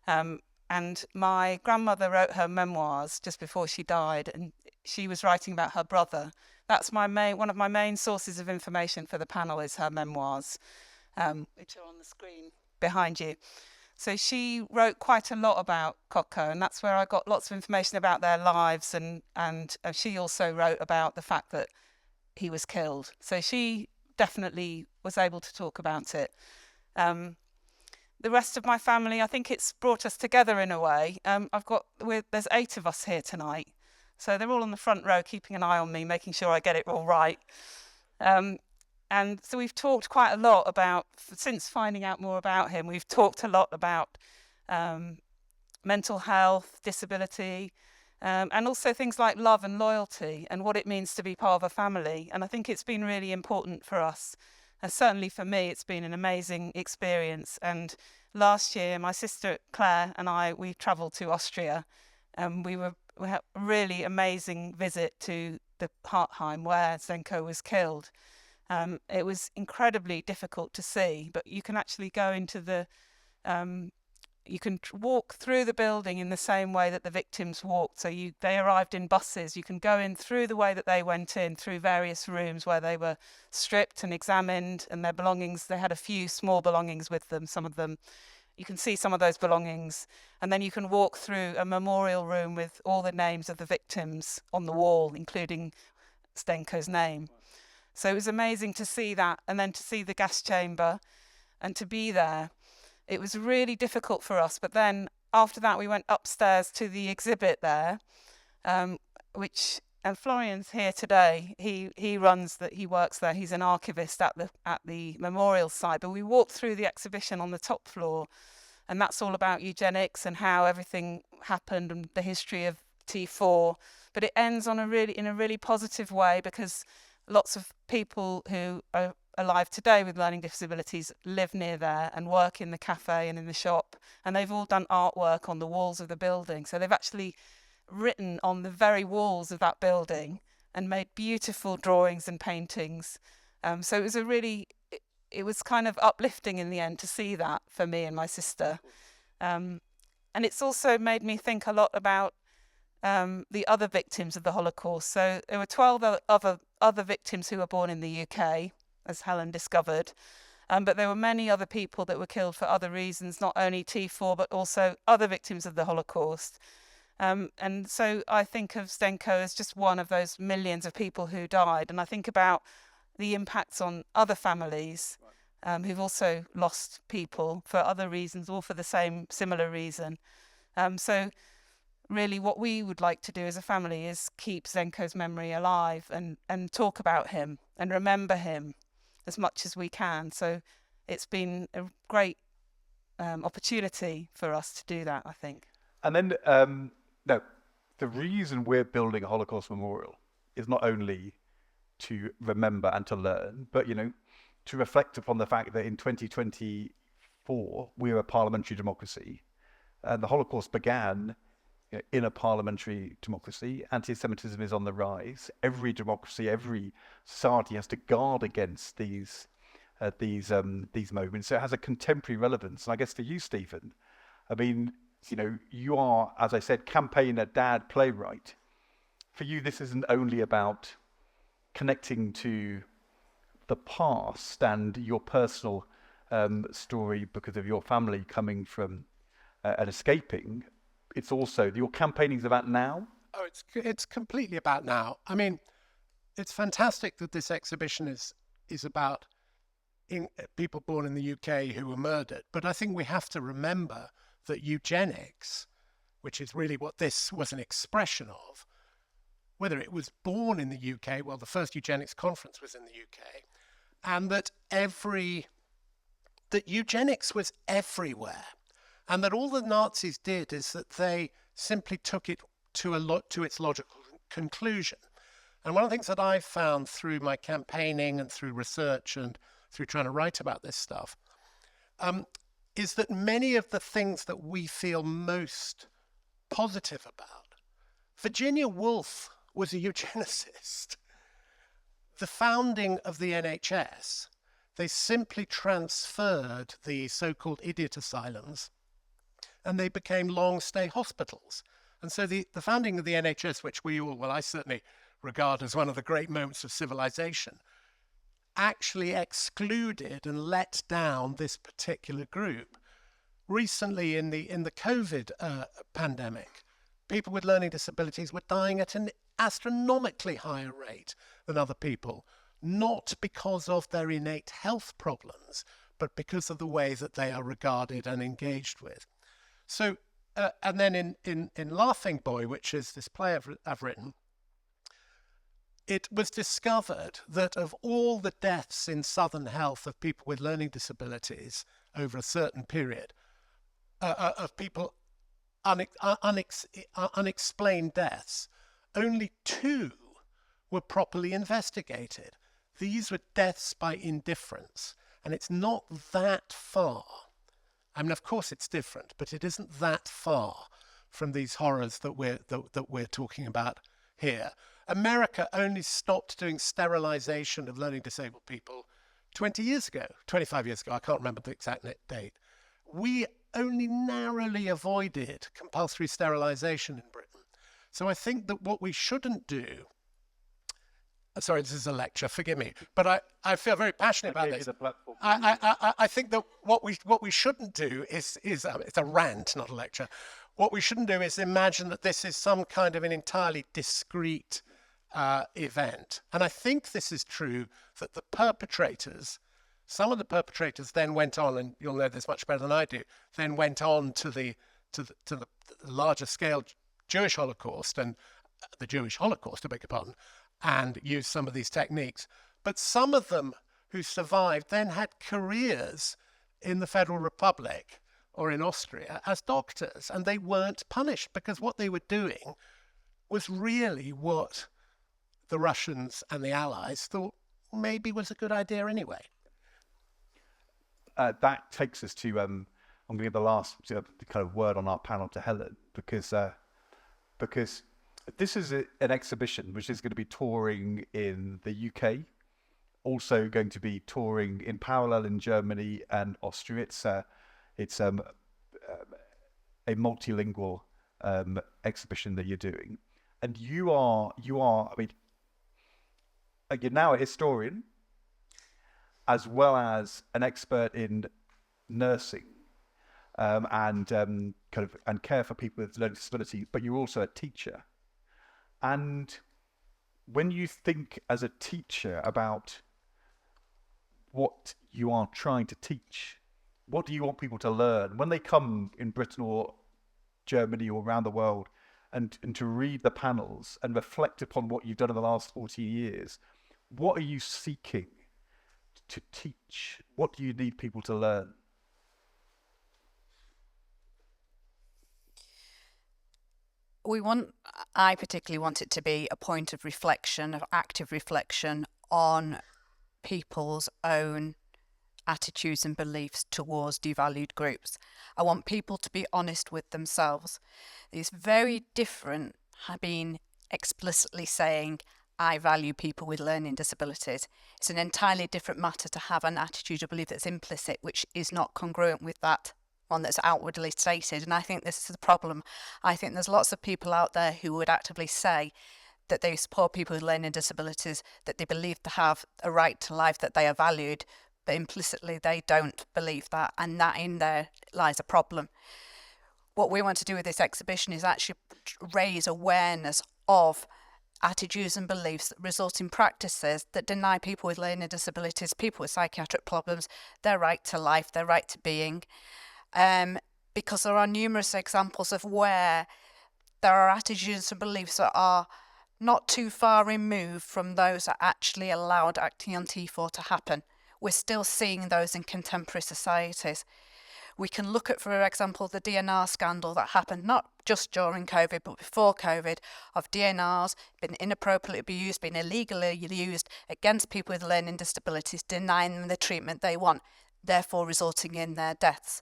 And my grandmother wrote her memoirs just before she died, and she was writing about her brother. That's one of my main sources of information for the panel is her memoirs, which are on the screen behind you. So she wrote quite a lot about Kokko, and that's where I got lots of information about their lives, and she also wrote about the fact that he was killed. So she definitely was able to talk about it. The rest of my family, I think it's brought us together in a way. There's 8 of us here tonight, so they're all on the front row keeping an eye on me, making sure I get it all right. And so we've talked quite a lot about, since finding out more about him, we've talked a lot about mental health, disability, and also things like love and loyalty and what it means to be part of a family. And I think it's been really important for us. Certainly for me, it's been an amazing experience. And last year, my sister Claire and we travelled to Austria, and we had a really amazing visit to the Hartheim where Zdenko was killed. It was incredibly difficult to see, but you can actually go into you can walk through the building in the same way that the victims walked. So they arrived in buses. You can go in through the way that they went in, through various rooms where they were stripped and examined, and their belongings, they had a few small belongings with them, some of them. You can see some of those belongings. And then you can walk through a memorial room with all the names of the victims on the wall, including Zdenko's name. So it was amazing to see that, and then to see the gas chamber and to be there. It was really difficult for us, but then after that we went upstairs to the exhibit there, and Florian's here today. He works there. He's an archivist at the memorial site. But we walked through the exhibition on the top floor, and that's all about eugenics and how everything happened and the history of T4. But it ends in a really positive way, because lots of people who are alive today with learning disabilities live near there and work in the cafe and in the shop, and they've all done artwork on the walls of the building. So they've actually written on the very walls of that building and made beautiful drawings and paintings. So it was kind of uplifting in the end to see that for me and my sister. And it's also made me think a lot about the other victims of the Holocaust. So there were 12 other victims who were born in the UK, as Helen discovered. But there were many other people that were killed for other reasons, not only T4, but also other victims of the Holocaust. And so I think of Zdenko as just one of those millions of people who died. And I think about the impacts on other families who've also lost people for other reasons or for the same similar reason. So really what we would like to do as a family is keep Zdenko's memory alive and talk about him and remember him as much as we can. So it's been a great opportunity for us to do that, I think. And then, no, the reason we're building a Holocaust memorial is not only to remember and to learn, but, to reflect upon the fact that in 2024, we're a parliamentary democracy. And the Holocaust began in a parliamentary democracy. Anti-Semitism is on the rise. Every democracy, every society has to guard against these moments. So it has a contemporary relevance. And I guess for you, Stephen, I mean, you are, as I said, campaigner, dad, playwright. For you, this isn't only about connecting to the past and your personal story because of your family coming from and escaping. It's also, your campaigning is about now? Oh, it's completely about now. I mean, it's fantastic that this exhibition is about people born in the UK who were murdered. But I think we have to remember that eugenics, which is really what this was an expression of, whether it was born in the UK, well, the first eugenics conference was in the UK, and that eugenics was everywhere. And that all the Nazis did is that they simply took it to its logical conclusion. And one of the things that I've found through my campaigning and through research and through trying to write about this stuff is that many of the things that we feel most positive about, Virginia Woolf was a eugenicist. The founding of the NHS, they simply transferred the so-called idiot asylums and they became long-stay hospitals. And so the founding of the NHS, which I certainly regard as one of the great moments of civilization, actually excluded and let down this particular group. Recently, in the COVID pandemic, people with learning disabilities were dying at an astronomically higher rate than other people, not because of their innate health problems, but because of the way that they are regarded and engaged with. So, and then in Laughing Boy, which is this play I've written, it was discovered that of all the deaths in Southern Health of people with learning disabilities over a certain period, of people unexplained deaths, only 2 were properly investigated. These were deaths by indifference, and it's not that far. I mean, of course it's different, but it isn't that far from these horrors that we're talking about here. America only stopped doing sterilization of learning disabled people 20 years ago, 25 years ago, I can't remember the exact date. We only narrowly avoided compulsory sterilization in Britain. So I think that what we shouldn't do, sorry, this is a lecture, forgive me, but I feel very passionate about this. I think that what we shouldn't do is it's a rant, not a lecture. What we shouldn't do is imagine that this is some kind of an entirely discrete event. And I think this is true, that the perpetrators, some of the perpetrators then went on, and you'll know this much better than I do, then went on to the larger scale Jewish Holocaust and the Jewish Holocaust, I beg your pardon, and used some of these techniques. But some of them who survived then had careers in the Federal Republic or in Austria as doctors, and they weren't punished because what they were doing was really what the Russians and the Allies thought maybe was a good idea anyway. That takes us to, I'm going to give the last kind of word on our panel to Helen, because this is an exhibition which is going to be touring in the UK, also going to be touring in parallel in Germany and Austria. It's a multilingual exhibition that you're doing, and you are. I mean, you're now a historian, as well as an expert in nursing and care for people with learning disability, but you're also a teacher. And when you think as a teacher about what you are trying to teach, what do you want people to learn when they come in Britain or Germany or around the world and to read the panels and reflect upon what you've done in the last 40 years? What are you seeking to teach? What do you need people to learn? I particularly want it to be a point of reflection, of active reflection on people's own attitudes and beliefs towards devalued groups. I want people to be honest with themselves. It's very different being explicitly saying, I value people with learning disabilities. It's an entirely different matter to have an attitude or belief that's implicit, which is not congruent with that one that's outwardly stated. And I think this is the problem. I think there's lots of people out there who would actively say that they support people with learning disabilities, that they believe to have a right to life, that they are valued, but implicitly they don't believe that, and that in there lies a problem. What we want to do with this exhibition is actually raise awareness of attitudes and beliefs that result in practices that deny people with learning disabilities, people with psychiatric problems, their right to life, their right to being. Because there are numerous examples of where there are attitudes and beliefs that are not too far removed from those that actually allowed acting on T4 to happen. We're still seeing those in contemporary societies. We can look at, for example, the DNR scandal that happened not just during COVID, but before COVID, of DNRs being inappropriately used, being illegally used against people with learning disabilities, denying them the treatment they want, therefore resulting in their deaths.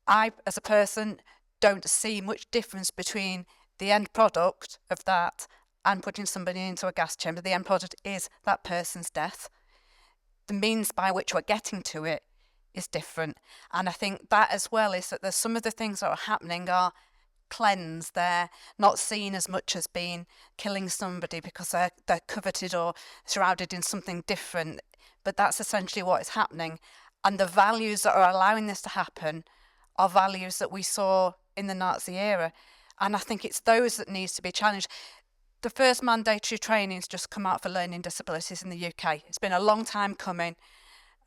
I, as a person, don't see much difference between the end product of that and putting somebody into a gas chamber. The end product is that person's death. The means by which we're getting to it is different. And I think that as well is that there's some of the things that are happening are cleansed. They're not seen as much as being killing somebody because they're coveted or shrouded in something different. But that's essentially what is happening. And the values that are allowing this to happen are values that we saw in the Nazi era. And I think it's those that needs to be challenged. The first mandatory training's just come out for learning disabilities in the UK. It's been a long time coming,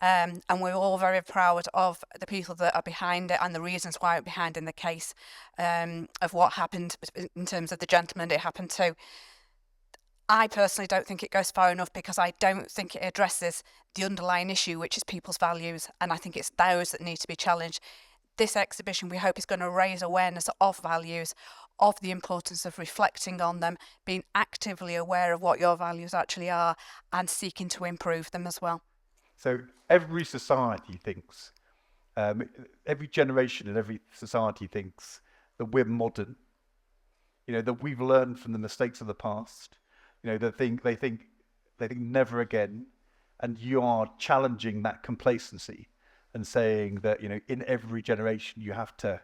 and we're all very proud of the people that are behind it and the reasons why we're behind in the case of what happened in terms of the gentleman it happened to. I personally don't think it goes far enough because I don't think it addresses the underlying issue, which is people's values, and I think it's those that need to be challenged. This exhibition, we hope, is going to raise awareness of values, of the importance of reflecting on them, being actively aware of what your values actually are and seeking to improve them as well. So every society thinks, every generation and every society thinks that we're modern, that we've learned from the mistakes of the past, they think never again, and you are challenging that complacency and saying that, in every generation you have to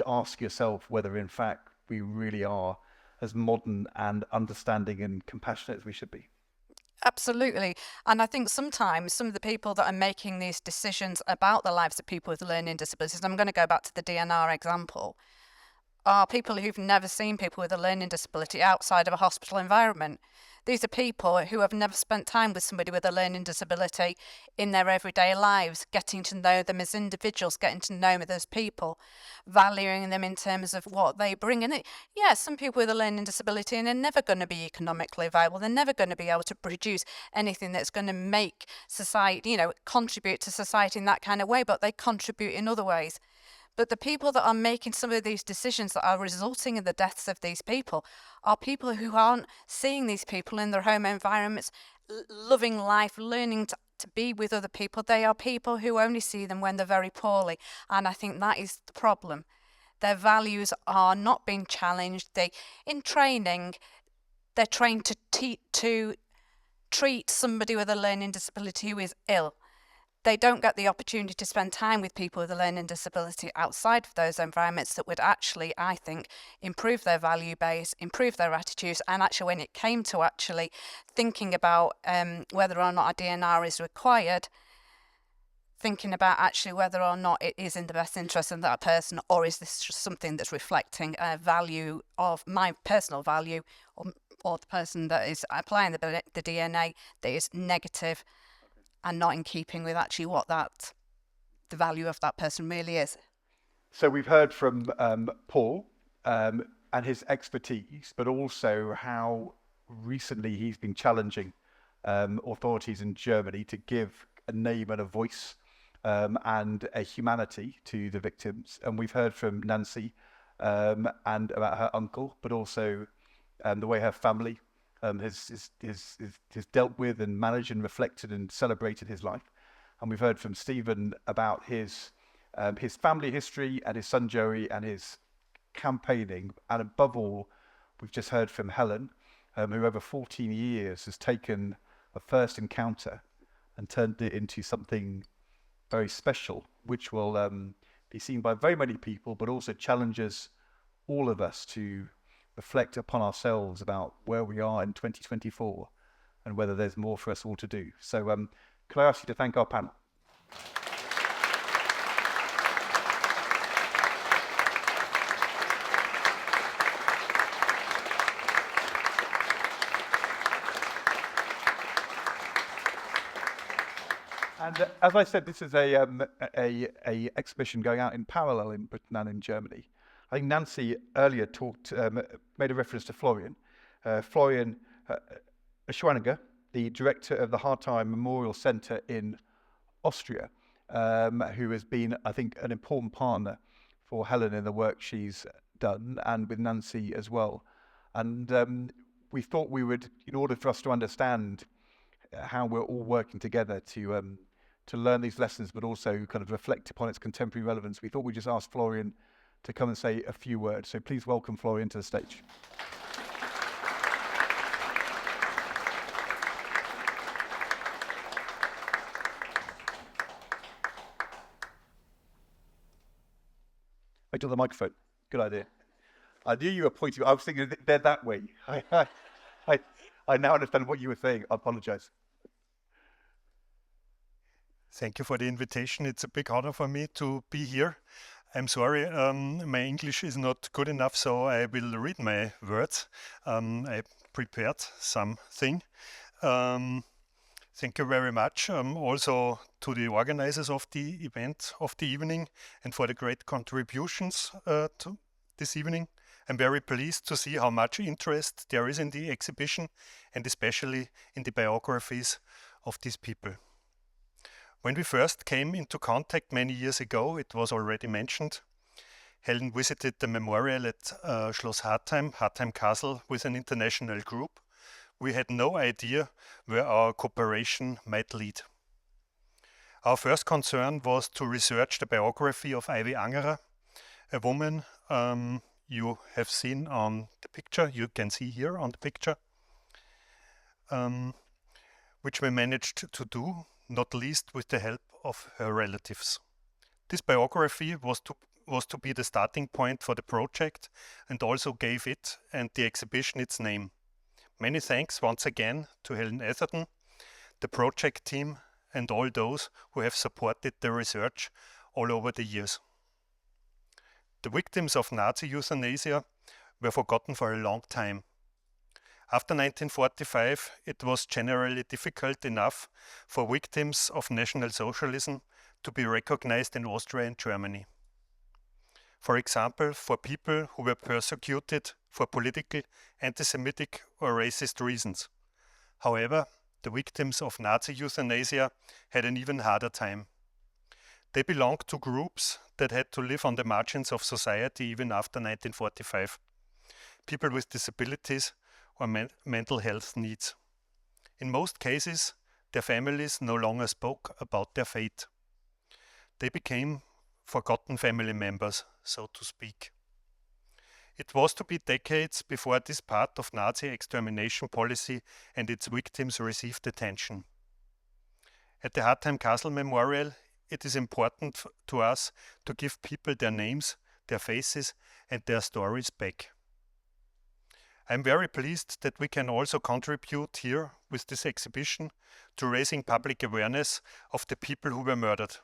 ask yourself whether in fact we really are as modern and understanding and compassionate as we should be. Absolutely. And I think sometimes some of the people that are making these decisions about the lives of people with learning disabilities, I'm going to go back to the DNR example, are people who've never seen people with a learning disability outside of a hospital environment. These are people who have never spent time with somebody with a learning disability in their everyday lives, getting to know them as individuals, getting to know them as people, valuing them in terms of what they bring. And some people with a learning disability and they're never going to be economically viable. They're never going to be able to produce anything that's going to make society, contribute to society in that kind of way, but they contribute in other ways. But the people that are making some of these decisions that are resulting in the deaths of these people are people who aren't seeing these people in their home environments, loving life, learning to be with other people. They are people who only see them when they're very poorly. And I think that is the problem. Their values are not being challenged. In training, they're trained to treat somebody with a learning disability who is ill. they don't get the opportunity to spend time with people with a learning disability outside of those environments that would actually, I think, improve their value base, improve their attitudes, and actually when it came to actually thinking about whether or not a DNR is required, thinking about actually whether or not it is in the best interest of that person, or is this just something that's reflecting a value of my personal value, or the person that is applying the DNA that is negative and not in keeping with actually what the value of that person really is. So we've heard from Paul and his expertise, but also how recently he's been challenging authorities in Germany to give a name and a voice and a humanity to the victims. And we've heard from Nancy and about her uncle, but also the way her family has dealt with and managed and reflected and celebrated his life. And we've heard from Stephen about his family history and his son Joey and his campaigning. And above all, we've just heard from Helen, who over 14 years has taken a first encounter and turned it into something very special, which will be seen by very many people, but also challenges all of us to reflect upon ourselves about where we are in 2024 and whether there's more for us all to do. So can I ask you to thank our panel? And as I said, this is a exhibition going out in parallel in Britain and in Germany. I think Nancy earlier made a reference to Florian. Florian Schwaninger, the director of the Hartheim Memorial Centre in Austria, who has been, I think, an important partner for Helen in the work she's done, and with Nancy as well. And we thought we would, in order for us to understand how we're all working together to learn these lessons, but also kind of reflect upon its contemporary relevance, we thought we'd just ask Florian to come and say a few words. So please welcome Florian to the stage. Wait till the microphone. Good idea. I knew you were pointing. I was thinking they're that way. I now understand what you were saying. I apologize. Thank you for the invitation. It's a big honor for me to be here. I'm sorry, my English is not good enough, so I will read my words. I prepared something. Thank you very much. Also to the organizers of the event of the evening and for the great contributions to this evening. I'm very pleased to see how much interest there is in the exhibition and especially in the biographies of these people. When we first came into contact many years ago, it was already mentioned, Helen visited the memorial at Schloss Hartheim, Hartheim Castle, with an international group. We had no idea where our cooperation might lead. Our first concern was to research the biography of Ivy Angerer, a woman you have seen on the picture, you can see here on the picture, which we managed to do, not least with the help of her relatives. This biography was to be the starting point for the project and also gave it and the exhibition its name. Many thanks once again to Helen Atherton, the project team, and all those who have supported the research all over the years. The victims of Nazi euthanasia were forgotten for a long time. After 1945, it was generally difficult enough for victims of National Socialism to be recognized in Austria and Germany. For example, for people who were persecuted for political, anti-Semitic or racist reasons. However, the victims of Nazi euthanasia had an even harder time. They belonged to groups that had to live on the margins of society even after 1945. People with disabilities or mental health needs. In most cases, their families no longer spoke about their fate. They became forgotten family members, so to speak. It was to be decades before this part of Nazi extermination policy and its victims received attention. At the Hartheim Castle Memorial, it is important to us to give people their names, their faces, and their stories back. I'm very pleased that we can also contribute here with this exhibition to raising public awareness of the people who were murdered.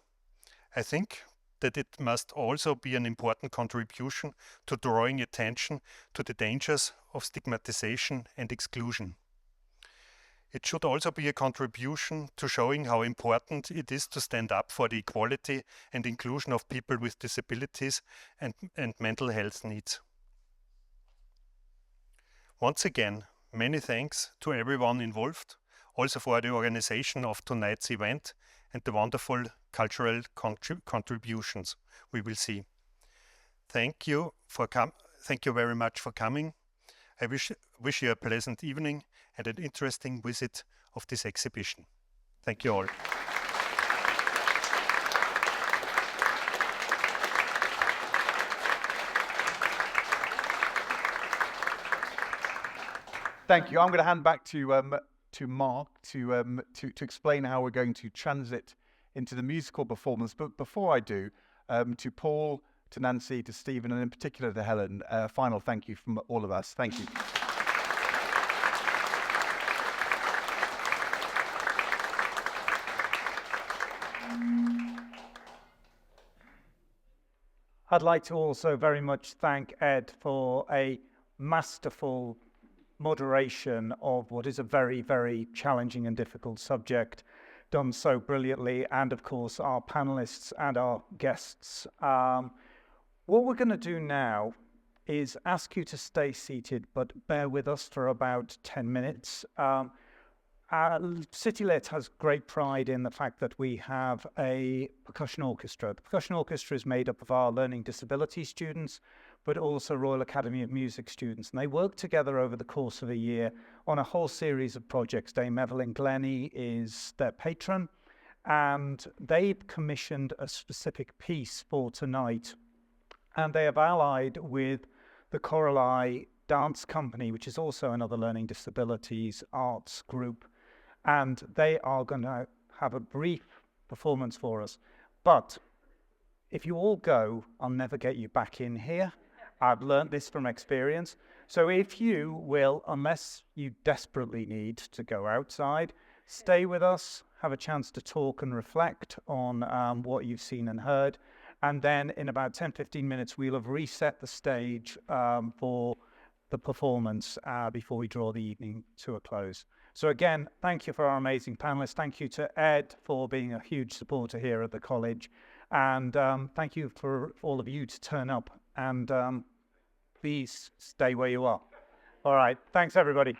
I think that it must also be an important contribution to drawing attention to the dangers of stigmatization and exclusion. It should also be a contribution to showing how important it is to stand up for the equality and inclusion of people with disabilities and mental health needs. Once again, many thanks to everyone involved, also for the organization of tonight's event and the wonderful cultural contributions we will see. Thank you very much for coming. I wish you a pleasant evening and an interesting visit of this exhibition. Thank you all. Thank you. I'm going to hand back to Mark to explain how we're going to transit into the musical performance. But before I do, to Paul, to Nancy, to Stephen, and in particular to Helen, a final thank you from all of us. Thank you. I'd like to also very much thank Ed for a masterful moderation of what is a very, very challenging and difficult subject, done so brilliantly, and of course our panelists and our guests. What we're going to do now is ask you to stay seated, but bear with us for about 10 minutes. CityLit has great pride in the fact that we have a percussion orchestra. The percussion orchestra is made up of our learning disability students, but also Royal Academy of Music students. And they work together over the course of a year on a whole series of projects. Dame Evelyn Glennie is their patron, and they've commissioned a specific piece for tonight. And they have allied with the Coralie Dance Company, which is also another learning disabilities arts group. And they are going to have a brief performance for us. But if you all go, I'll never get you back in here. I've learned this from experience. So if you will, unless you desperately need to go outside, stay with us, have a chance to talk and reflect on what you've seen and heard. And then in about 10-15 minutes, we'll have reset the stage for the performance before we draw the evening to a close. So again, thank you for our amazing panelists. Thank you to Ed for being a huge supporter here at the college. And thank you for all of you to turn up. And please stay where you are. All right. Thanks, everybody.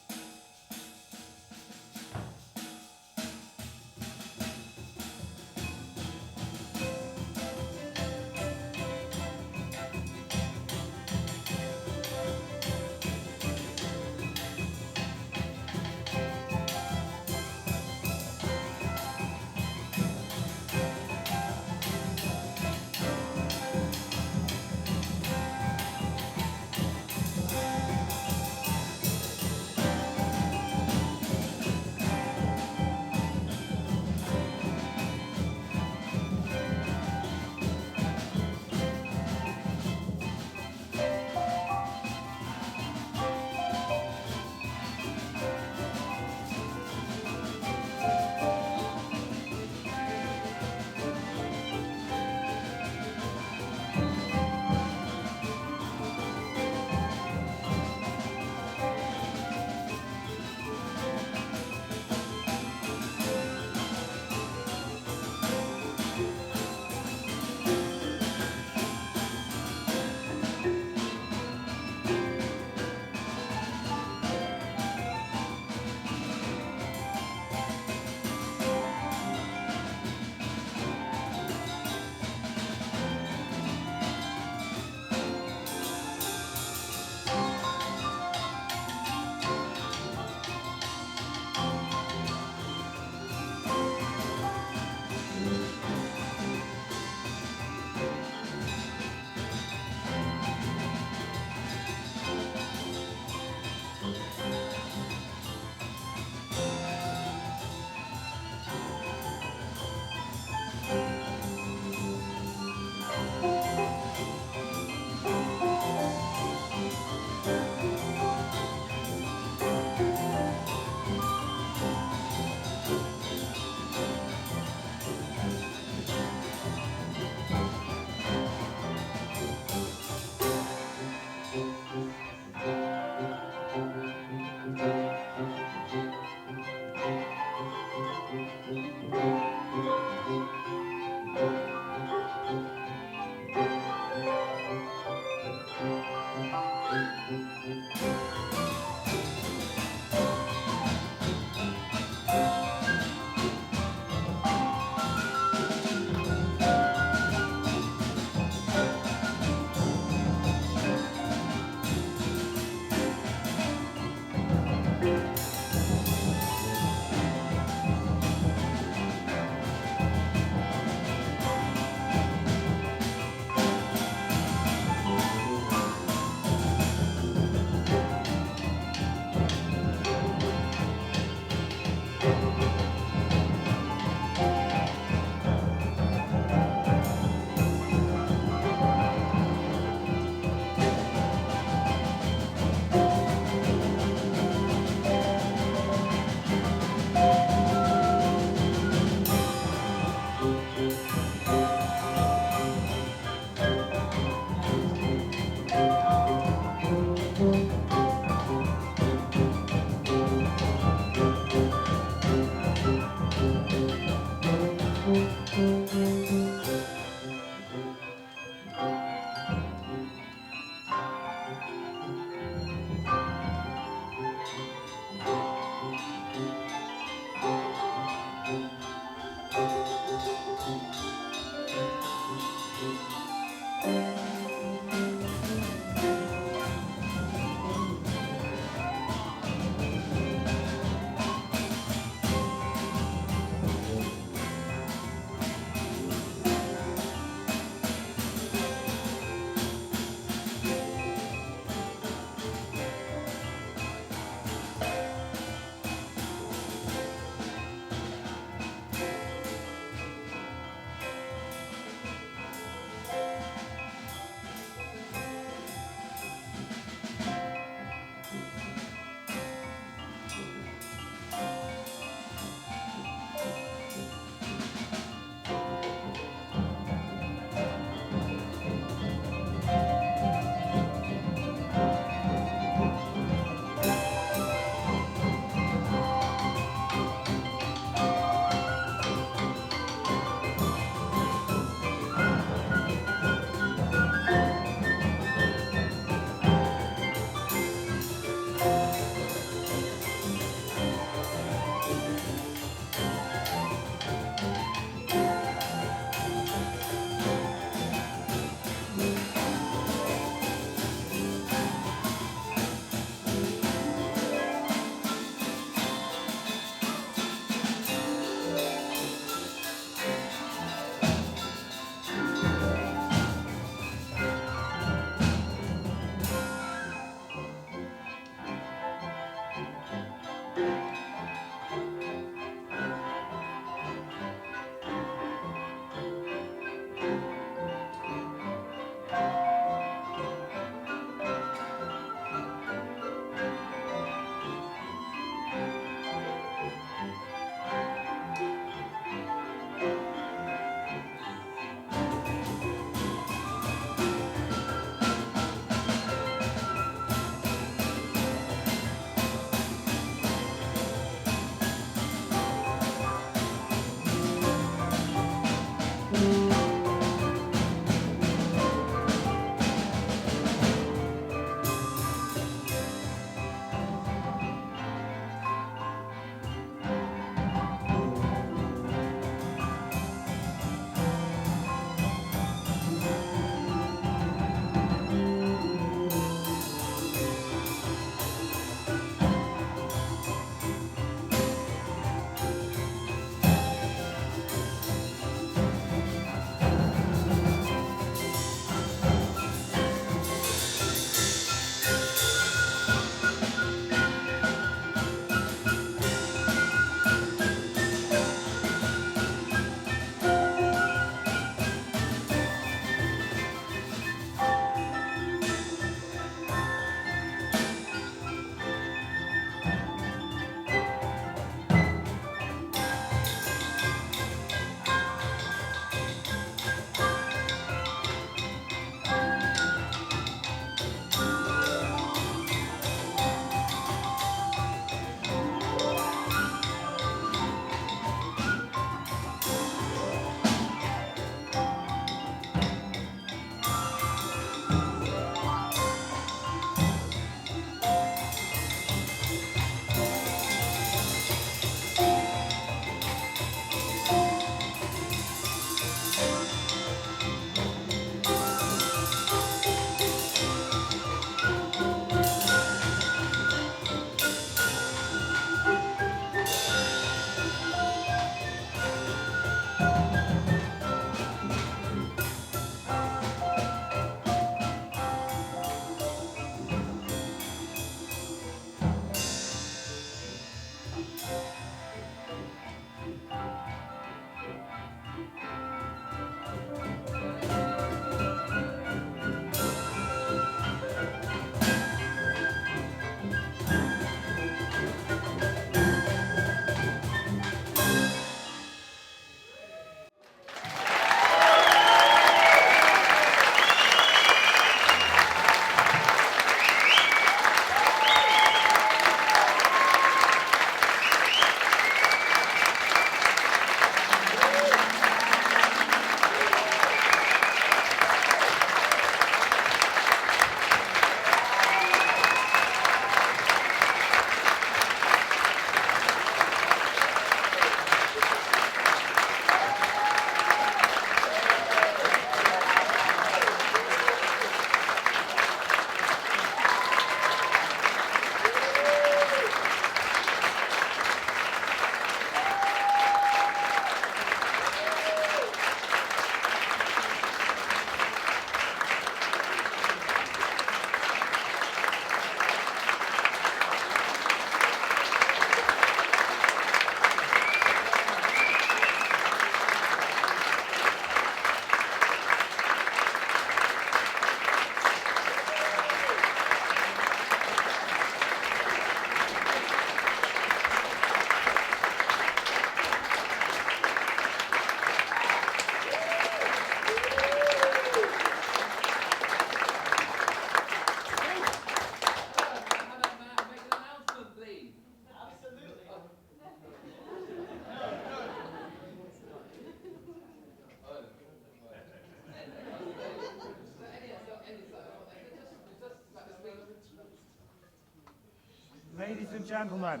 ladies and gentlemen.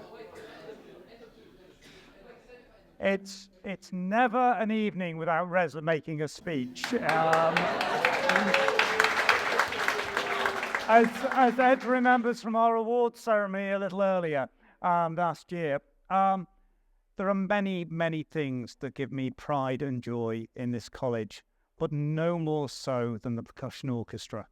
It's never an evening without Reza making a speech. As Ed remembers from our awards ceremony a little earlier last year, there are many, many things that give me pride and joy in this college, but no more so than the percussion orchestra.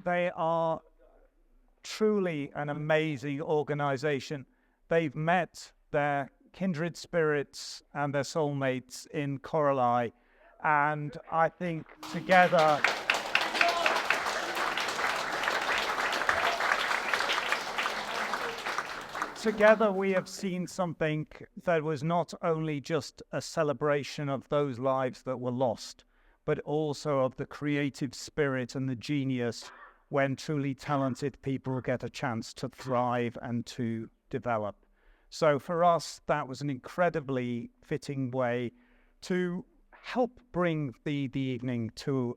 They are truly an amazing organisation. They've met their kindred spirits and their soulmates in Coralie, and I think together we have seen something that was not only just a celebration of those lives that were lost, but also of the creative spirit and the genius when truly talented people get a chance to thrive and to develop. So for us, that was an incredibly fitting way to help bring the evening to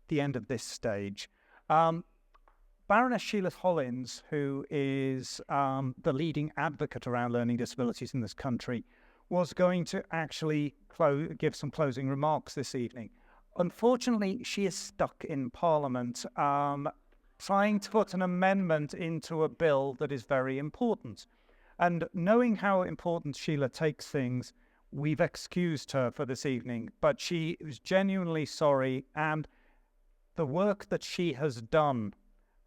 the end of this stage. Baroness Sheila Hollins, who is the leading advocate around learning disabilities in this country, was going to actually give some closing remarks this evening. Unfortunately, she is stuck in Parliament trying to put an amendment into a bill that is very important. And knowing how important Sheila takes things, we've excused her for this evening, but she is genuinely sorry, and the work that she has done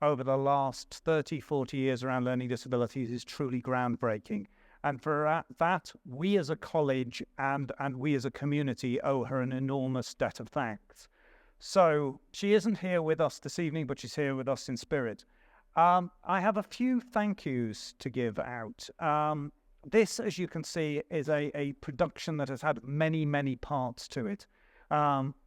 over the last 30, 40 years around learning disabilities is truly groundbreaking. And for that, we as a college and we as a community owe her an enormous debt of thanks. So she isn't here with us this evening, but she's here with us in spirit. I have a few thank yous to give out. This, as you can see, is a production that has had many, many parts to it.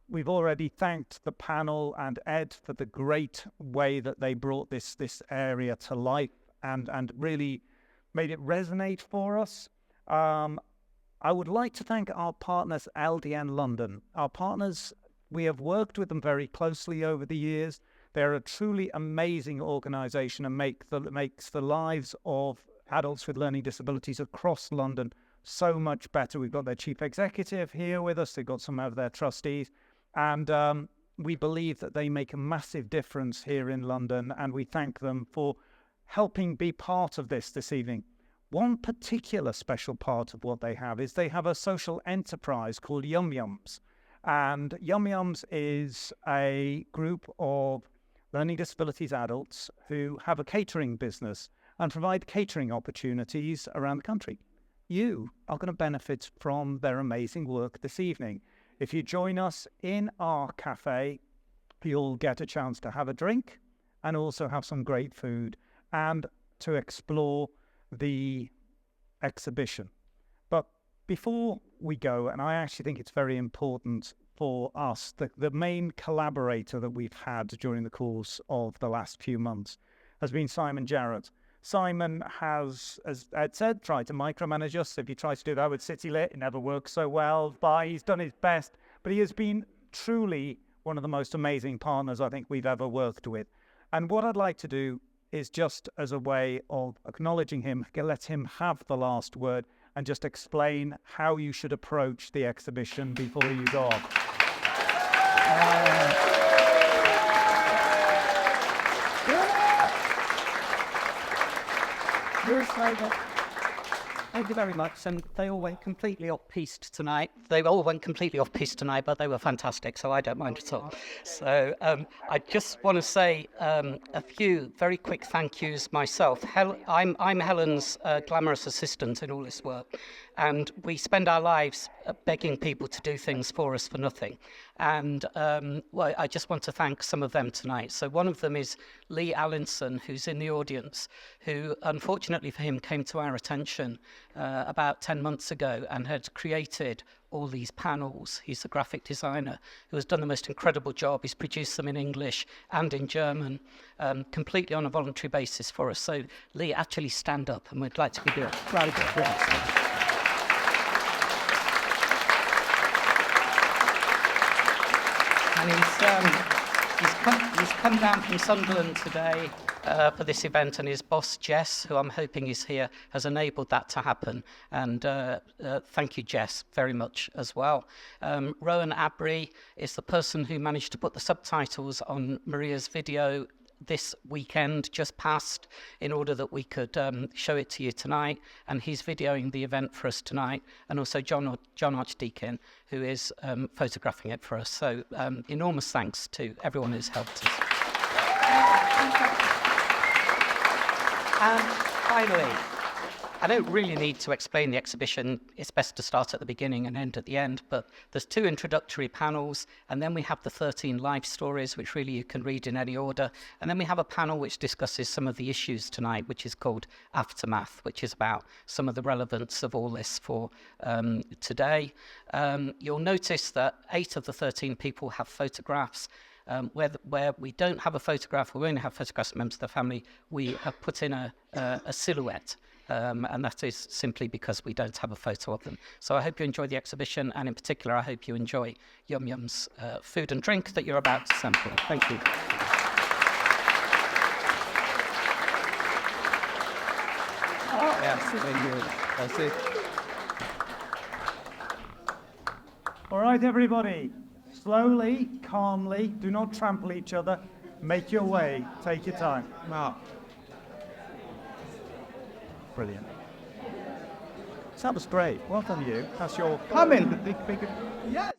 We've already thanked the panel and Ed for the great way that they brought this area to life and really made it resonate for us. I would like to thank our partners, LDN London. Our partners, we have worked with them very closely over the years. They're a truly amazing organisation and makes the lives of adults with learning disabilities across London so much better. We've got their chief executive here with us. They've got some of their trustees. And we believe that they make a massive difference here in London, and we thank them for helping be part of this evening. One particular special part of what they have is they have a social enterprise called Yum Yums. And Yum Yums is a group of learning disabilities adults who have a catering business and provide catering opportunities around the country. You are going to benefit from their amazing work this evening. If you join us in our cafe, you'll get a chance to have a drink and also have some great food and to explore the exhibition. But before we go, and I actually think it's very important for us, the main collaborator that we've had during the course of the last few months has been Simon Jarrett. Simon has, as Ed said, tried to micromanage us. If he tries to do that with CityLit, it never works so well. He's done his best, but he has been truly one of the most amazing partners I think we've ever worked with. And what I'd like to do is just as a way of acknowledging him, let him have the last word and just explain how you should approach the exhibition before you go off. Thank you very much. And they all went completely off-piste tonight. But they were fantastic, so I don't mind at all. So I just want to say a few very quick thank yous myself. I'm Helen's glamorous assistant in all this work, and we spend our lives begging people to do things for us for nothing. And well, I just want to thank some of them tonight. So one of them is Lee Allinson, who's in the audience, who unfortunately for him came to our attention about 10 months ago and had created all these panels. He's a graphic designer who has done the most incredible job. He's produced them in English and in German, completely on a voluntary basis for us. So Lee, actually stand up, and we'd like to give you a round of applause. And he's come down from Sunderland today for this event, and his boss, Jess, who I'm hoping is here, has enabled that to happen. And thank you, Jess, very much as well. Rowan Abry is the person who managed to put the subtitles on Maria's video this weekend just past in order that we could show it to you tonight, and he's videoing the event for us tonight, and also John Archdeacon, who is photographing it for us. So enormous thanks to everyone who's helped us. And finally, I don't really need to explain the exhibition. It's best to start at the beginning and end at the end, but there's 2 introductory panels, and then we have the 13 life stories, which really you can read in any order, and then we have a panel which discusses some of the issues tonight, which is called Aftermath, which is about some of the relevance of all this for today. You'll notice that 8 of the 13 people have photographs. Where we don't have a photograph, or we only have photographs of members of the family, we have put in a silhouette. And that is simply because we don't have a photo of them. So I hope you enjoy the exhibition, and in particular, I hope you enjoy Yum Yum's food and drink that you're about to sample. Thank you. Oh, yes, very good. That's it. All right, everybody. Slowly, calmly, do not trample each other. Make your way. Take your time. Mark. Brilliant. That was great. Well done, you. That's your... Come in. Big. Yeah.